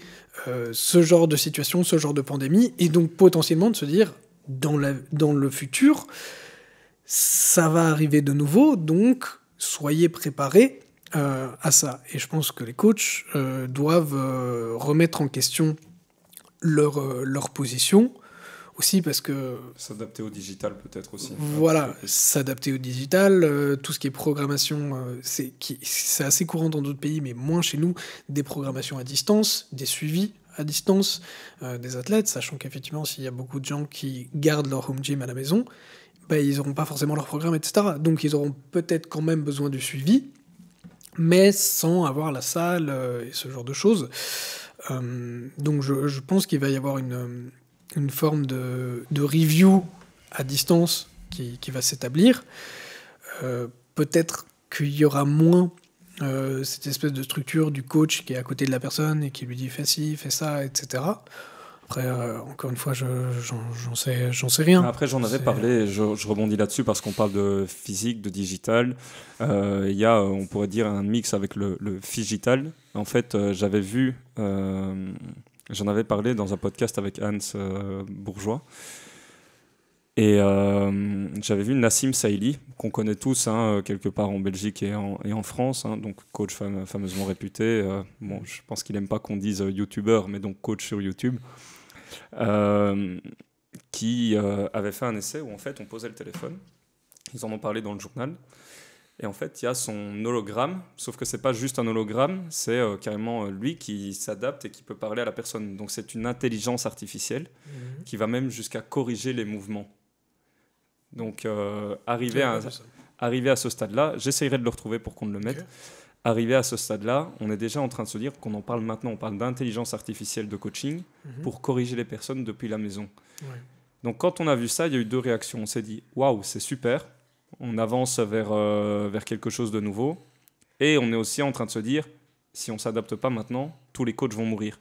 ce genre de situation, ce genre de pandémie, et donc potentiellement de se dire dans le futur, ça va arriver de nouveau. Donc soyez préparés à ça. Et je pense que les coachs doivent remettre en question leur position. Aussi parce que... S'adapter au digital peut-être aussi. Voilà, s'adapter au digital, tout ce qui est programmation, c'est assez courant dans d'autres pays, mais moins chez nous, des programmations à distance, des suivis à distance des athlètes, sachant qu'effectivement, s'il y a beaucoup de gens qui gardent leur home gym à la maison, ils n'auront pas forcément leur programme, etc. Donc ils auront peut-être quand même besoin du suivi, mais sans avoir la salle et ce genre de choses. Donc je pense qu'il va y avoir une forme de review à distance qui va s'établir. Peut-être qu'il y aura moins cette espèce de structure du coach qui est à côté de la personne et qui lui dit « fais ci, fais ça », etc. Après, encore une fois, j'en sais rien. Après, j'en avais parlé, je rebondis là-dessus parce qu'on parle de physique, de digital. Il y a, on pourrait dire, un mix avec le phygital. En fait, j'avais vu, j'en avais parlé dans un podcast avec Hans Bourgeois. Et j'avais vu Nassim Saïli, qu'on connaît tous, quelque part en Belgique et en France, donc coach fameusement réputé. Bon, je pense qu'il n'aime pas qu'on dise youtubeur, mais donc coach sur YouTube. Qui avait fait un essai où en fait on posait le téléphone, ils en ont parlé dans le journal, et en fait il y a son hologramme, sauf que c'est pas juste un hologramme, c'est carrément lui qui s'adapte et qui peut parler à la personne. Donc c'est une intelligence artificielle qui va même jusqu'à corriger les mouvements. Donc arriver à ce stade-là, j'essayerai de le retrouver pour qu'on le mette. Okay. Arrivé à ce stade-là, on est déjà en train de se dire qu'on en parle maintenant, on parle d'intelligence artificielle de coaching pour corriger les personnes depuis la maison. Ouais. Donc quand on a vu ça, il y a eu deux réactions. On s'est dit, waouh, c'est super, on avance vers quelque chose de nouveau. Et on est aussi en train de se dire, si on ne s'adapte pas maintenant, tous les coachs vont mourir.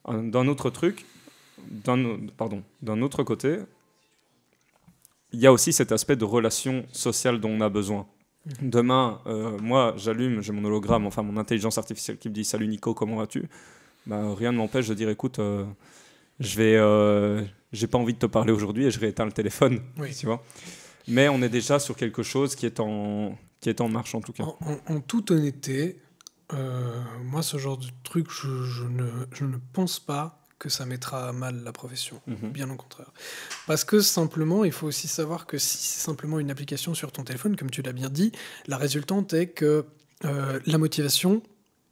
D'un autre côté, il y a aussi cet aspect de relation sociale dont on a besoin. Demain, moi, j'allume, j'ai mon hologramme, enfin mon intelligence artificielle qui me dit « Salut Nico, comment vas-tu ?» Rien ne m'empêche de dire « Écoute, j'ai pas envie de te parler aujourd'hui et je rééteins le téléphone. Oui. » Tu vois. Mais on est déjà sur quelque chose qui est en marche en tout cas. En toute honnêteté, moi, ce genre de truc, je ne pense pas que ça mettra à mal la profession, bien au contraire. Parce que simplement, il faut aussi savoir que si c'est simplement une application sur ton téléphone, comme tu l'as bien dit, la résultante est que la motivation,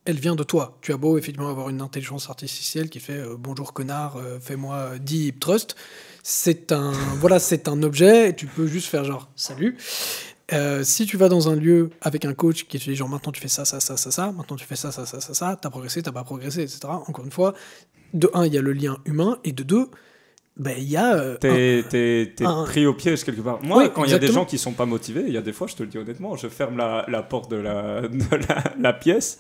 elle vient de toi. Tu as beau effectivement avoir une intelligence artificielle qui fait « Bonjour connard, fais-moi 10 hip thrust », c'est un objet, et tu peux juste faire genre « Salut ». Si tu vas dans un lieu avec un coach qui te dit genre maintenant tu fais ça, maintenant tu fais ça, t'as progressé, t'as pas progressé, etc. Encore une fois, de un, il y a le lien humain, et de deux, il y a... T'es pris au piège quelque part. Moi, quand il y a des gens qui sont pas motivés, il y a des fois, je te le dis honnêtement, je ferme la porte de la pièce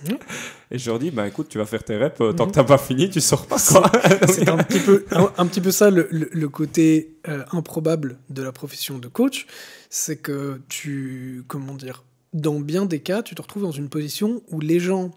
et je leur dis, écoute, tu vas faire tes reps, tant que t'as pas fini, tu sors pas. Quoi. C'est un petit peu ça le côté improbable de la profession de coach, c'est que dans bien des cas, tu te retrouves dans une position où les gens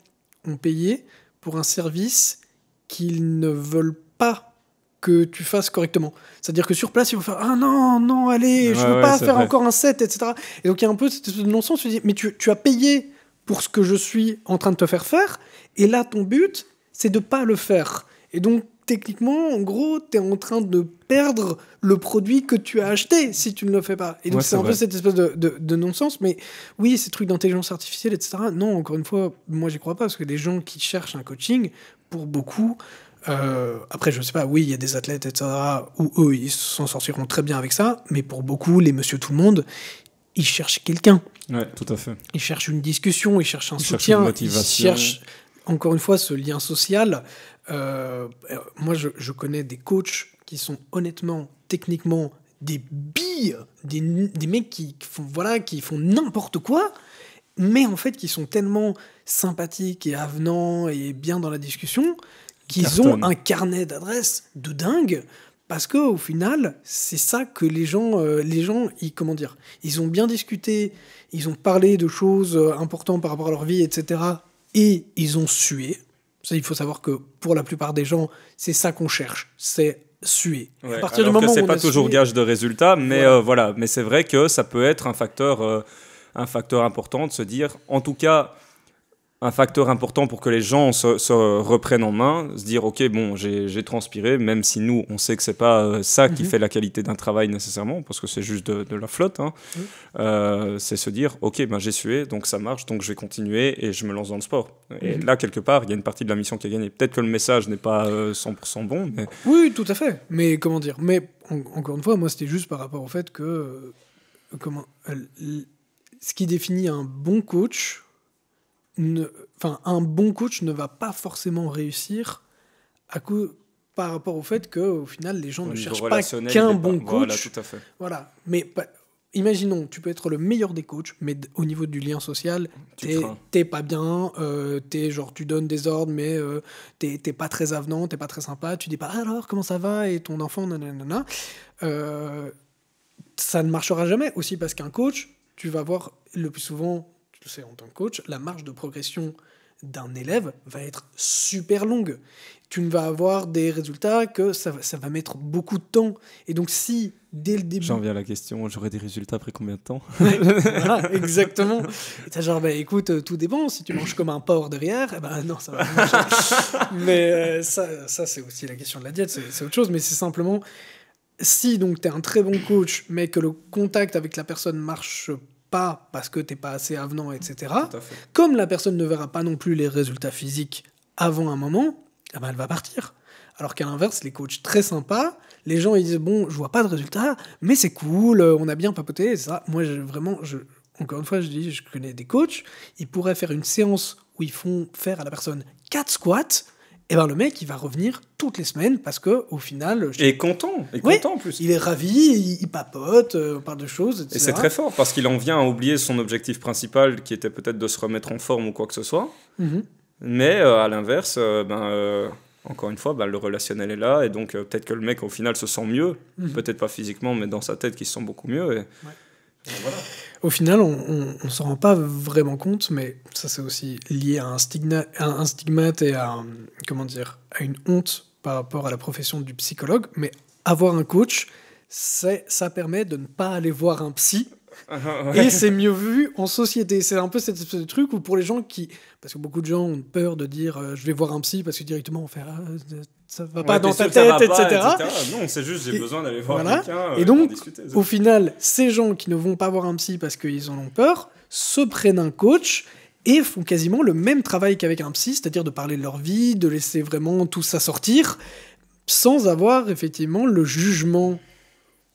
ont payé pour un service qu'ils ne veulent pas que tu fasses correctement. C'est-à-dire que sur place, ils vont faire « Ah non, allez, je veux pas faire encore un set, etc. » Et donc, il y a un peu cette non-sens, tu dis « Mais tu as payé pour ce que je suis en train de te faire faire, et là, ton but, c'est de pas le faire. » Et donc, techniquement, en gros, tu es en train de perdre le produit que tu as acheté si tu ne le fais pas. Et donc, c'est un peu cette espèce de non-sens. Mais oui, ces trucs d'intelligence artificielle, etc. Non, encore une fois, moi, j'y crois pas, parce que les gens qui cherchent un coaching, pour beaucoup... après, je sais pas, oui, il y a des athlètes, etc., où eux, ils s'en sortiront très bien avec ça, mais pour beaucoup, les monsieur tout le monde, ils cherchent quelqu'un. Ouais, tout à fait. Ils cherchent une discussion, ils cherchent un soutien, ils cherchent, encore une fois, ce lien social. Moi, je connais des coachs qui sont honnêtement, techniquement, des billes, des mecs qui font n'importe quoi, mais en fait, qui sont tellement sympathiques et avenants et bien dans la discussion, qu'ils ont un carnet d'adresses de dingue, parce qu'au final, c'est ça que les gens ils ont bien discuté, ils ont parlé de choses importantes par rapport à leur vie, etc., et ils ont sué. Ça, il faut savoir que pour la plupart des gens, c'est ça qu'on cherche, c'est suer. Ouais, à partir du moment où c'est pas toujours gage de résultat, mais voilà. Mais c'est vrai que ça peut être un facteur important de se dire, en tout cas, un facteur important pour que les gens se reprennent en main, se dire ok, bon, j'ai transpiré, même si nous on sait que c'est pas ça qui fait la qualité d'un travail nécessairement, parce que c'est juste de la flotte, c'est se dire ok, j'ai sué, donc ça marche, donc je vais continuer et je me lance dans le sport. Et là quelque part il y a une partie de la mission qui est gagnée. Peut-être que le message n'est pas 100% bon, mais... Oui, tout à fait, mais comment dire, mais encore une fois, moi c'était juste par rapport au fait que ce qui définit un bon coach, un bon coach ne va pas forcément réussir par rapport au fait qu'au final, les gens ne cherchent pas qu'un bon coach. Voilà, tout à fait. Voilà. Mais imaginons, tu peux être le meilleur des coachs, mais au niveau du lien social, t'es pas bien, tu donnes des ordres, mais t'es pas très avenant, t'es pas très sympa, tu dis pas alors comment ça va et ton enfant, nanana. Ça ne marchera jamais aussi parce qu'un coach, tu vas voir le plus souvent, tu le sais en tant que coach, la marge de progression d'un élève va être super longue. Tu ne vas avoir des résultats que ça va mettre beaucoup de temps. Et donc si, dès le début... J'en viens à la question, j'aurai des résultats après combien de temps? Voilà, exactement. Et t'as genre, écoute, tout dépend. Si tu manges comme un porc derrière, non, ça va pas marcher. Mais ça c'est aussi la question de la diète, c'est autre chose. Mais c'est simplement, si donc t'es un très bon coach, mais que le contact avec la personne marche pas parce que t'es pas assez avenant, etc. Comme la personne ne verra pas non plus les résultats physiques avant un moment, elle va partir. Alors qu'à l'inverse, les coachs très sympas, les gens ils disent bon, je vois pas de résultats, mais c'est cool, on a bien papoté, ça. Moi, encore une fois, je connais des coachs, ils pourraient faire une séance où ils font faire à la personne 4 squats. Et le mec, il va revenir toutes les semaines parce que au final... content en plus. Il est ravi, il papote, on parle de choses, etc. Et c'est très fort parce qu'il en vient à oublier son objectif principal qui était peut-être de se remettre en forme ou quoi que ce soit. Mm-hmm. Mais à l'inverse, encore une fois, le relationnel est là et donc peut-être que le mec au final se sent mieux. Mm-hmm. Peut-être pas physiquement, mais dans sa tête, qu'il se sent beaucoup mieux. Et voilà. Au final, on s'en rend pas vraiment compte, mais ça c'est aussi lié à un stigmate et à une honte par rapport à la profession du psychologue. Mais avoir un coach, ça permet de ne pas aller voir un psy. Ouais. Et c'est mieux vu en société. C'est un peu cette espèce de truc où pour les gens parce que beaucoup de gens ont peur de dire je vais voir un psy parce que directement on fait ça va pas dans ta tête, etc. Non, c'est juste j'ai besoin d'aller voir quelqu'un. Et donc, au final, ces gens qui ne vont pas voir un psy parce qu'ils en ont peur se prennent un coach et font quasiment le même travail qu'avec un psy, c'est-à-dire de parler de leur vie, de laisser vraiment tout ça sortir, sans avoir effectivement le jugement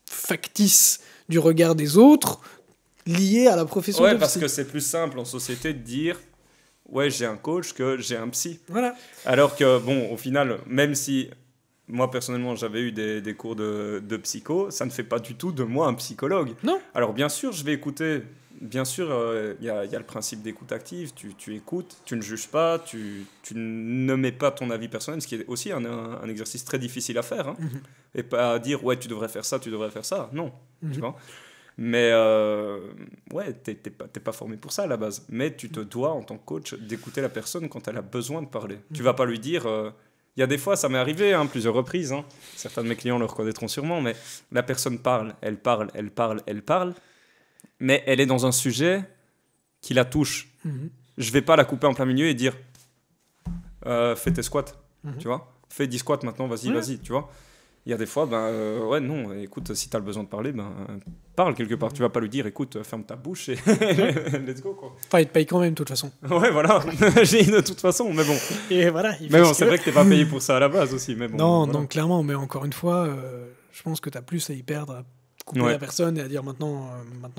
factice du regard des autres lié à la profession de psy. Parce que c'est plus simple en société de dire ouais, j'ai un coach que j'ai un psy. Voilà. Alors que, au final, même si moi, personnellement, j'avais eu des cours de psycho, ça ne fait pas du tout de moi un psychologue. Non. Alors, bien sûr, je vais écouter. Bien sûr, y a le principe d'écoute active. Tu écoutes, tu ne juges pas, tu ne mets pas ton avis personnel, ce qui est aussi un exercice très difficile à faire. Hein. Mm-hmm. Et pas à dire, ouais, tu devrais faire ça. Non, tu vois. Mais t'es pas formé pour ça à la base. Mais tu te dois, en tant que coach, d'écouter la personne quand elle a besoin de parler. Tu vas pas lui dire... Il y a des fois, ça m'est arrivé plusieurs reprises. Hein. Certains de mes clients le reconnaîtront sûrement, mais la personne parle, mais elle est dans un sujet qui la touche. Mm-hmm. Je vais pas la couper en plein milieu et dire fais tes squats, tu vois. Fais 10 squats maintenant, vas-y, tu vois. Il y a des fois, non, écoute, si tu as le besoin de parler, parle quelque part. Tu vas pas lui dire, écoute, ferme ta bouche et let's go, quoi. Enfin, il te paye quand même, de toute façon. Ouais, voilà, j'ai de toute façon, mais bon. Et voilà. Mais bon, c'est vrai que t'es pas payé pour ça à la base aussi, mais bon. Non, voilà. Non, clairement, mais encore une fois, je pense que t'as plus à y perdre, à couper la personne et à dire maintenant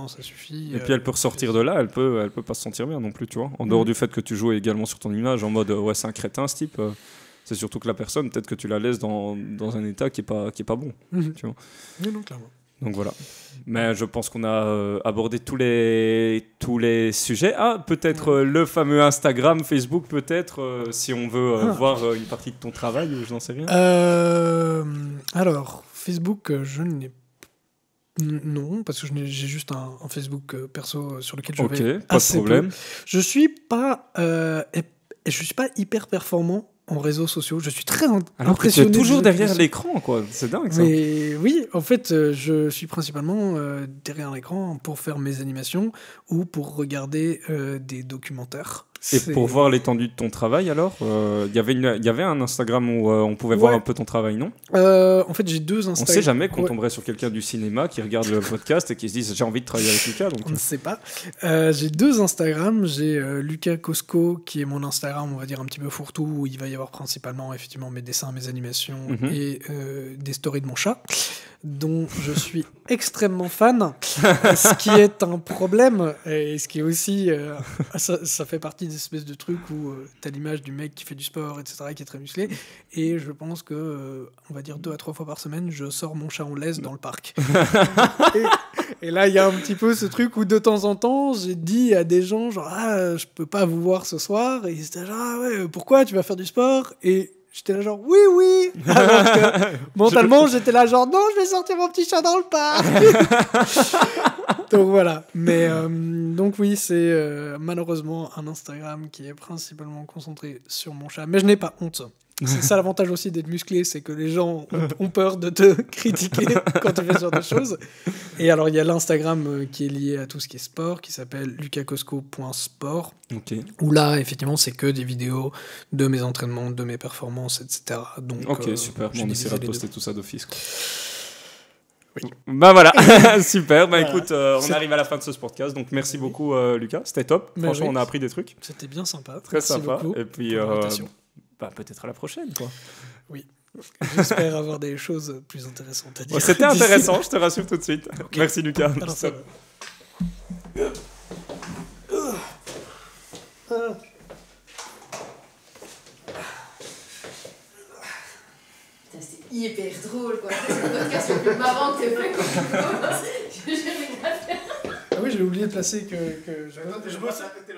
ça suffit. Et puis elle peut ressortir de là, elle peut pas se sentir bien non plus, tu vois. En dehors du fait que tu joues également sur ton image, en mode, ouais, c'est un crétin, ce type... C'est surtout que la personne, peut-être que tu la laisses dans un état qui est pas bon. Tu vois. Non, clairement. Donc voilà. Mais je pense qu'on a abordé tous les sujets. Ah, peut-être le fameux Instagram, Facebook, peut-être, si on veut voir une partie de ton travail, ou je n'en sais rien. Alors, Facebook, je n'ai non, parce que j'ai juste un Facebook perso sur lequel je vais assez peu. Je suis pas hyper performant en réseaux sociaux. Je suis très impressionné. Tu es toujours derrière l'écran, quoi. C'est dingue, ça. Mais oui, en fait, je suis principalement derrière l'écran pour faire mes animations ou pour regarder des documentaires. Et pour voir l'étendue de ton travail, alors, y avait un Instagram où on pouvait voir un peu ton travail, non ? En fait, j'ai 2 Instagram. On sait jamais qu'on tomberait sur quelqu'un du cinéma qui regarde le podcast et qui se dit j'ai envie de travailler avec Lucas. Donc... On ne sait pas. J'ai 2 Instagram. J'ai Lucas Cosco, qui est mon Instagram, on va dire un petit peu fourre-tout, où il va y avoir principalement effectivement mes dessins, mes animations et des stories de mon chat, dont je suis extrêmement fan, ce qui est un problème et ce qui est aussi ça fait partie des espèces de trucs où t'as l'image du mec qui fait du sport, etc., qui est très musclé, et je pense que on va dire 2 à 3 fois par semaine je sors mon chat en laisse dans le parc. Et là, il y a un petit peu ce truc où de temps en temps, j'ai dit à des gens, genre, ah, je peux pas vous voir ce soir. Et ils étaient genre, ah ouais, pourquoi tu vas faire du sport? Et j'étais là, genre, oui, oui. Alors que mentalement, j'étais là, genre, non, je vais sortir mon petit chat dans le parc. Donc voilà. Mais donc oui, c'est malheureusement un Instagram qui est principalement concentré sur mon chat. Mais je n'ai pas honte. C'est ça l'avantage aussi d'être musclé, c'est que les gens ont peur de te critiquer quand tu fais ce genre de choses. Et alors, il y a l'Instagram qui est lié à tout ce qui est sport, qui s'appelle lucascosco.sport. Ok. Où là, effectivement, c'est que des vidéos de mes entraînements, de mes performances, etc. Donc, Ok, super. Bon, on essaiera de poster tout ça d'office. Oui. Bah voilà, super. Bah voilà. Écoute, on arrive à la fin de ce podcast, donc merci beaucoup Lucas, c'était top. Mais franchement, oui. on a appris des trucs. C'était bien sympa. Très Merci sympa. beaucoup Et puis, pour l'invitation. bah, peut-être à la prochaine, quoi. Oui. J'espère avoir des choses plus intéressantes à dire. Ouais, c'était intéressant, je te rassure tout de suite. Okay. Merci Lucas. Alors, ça va. C'était hyper drôle, quoi. C'est le podcast le plus marrant que t'aies fait. J'ai rien à faire. Ah oui, j'ai oublié de placer que Je bosse à côté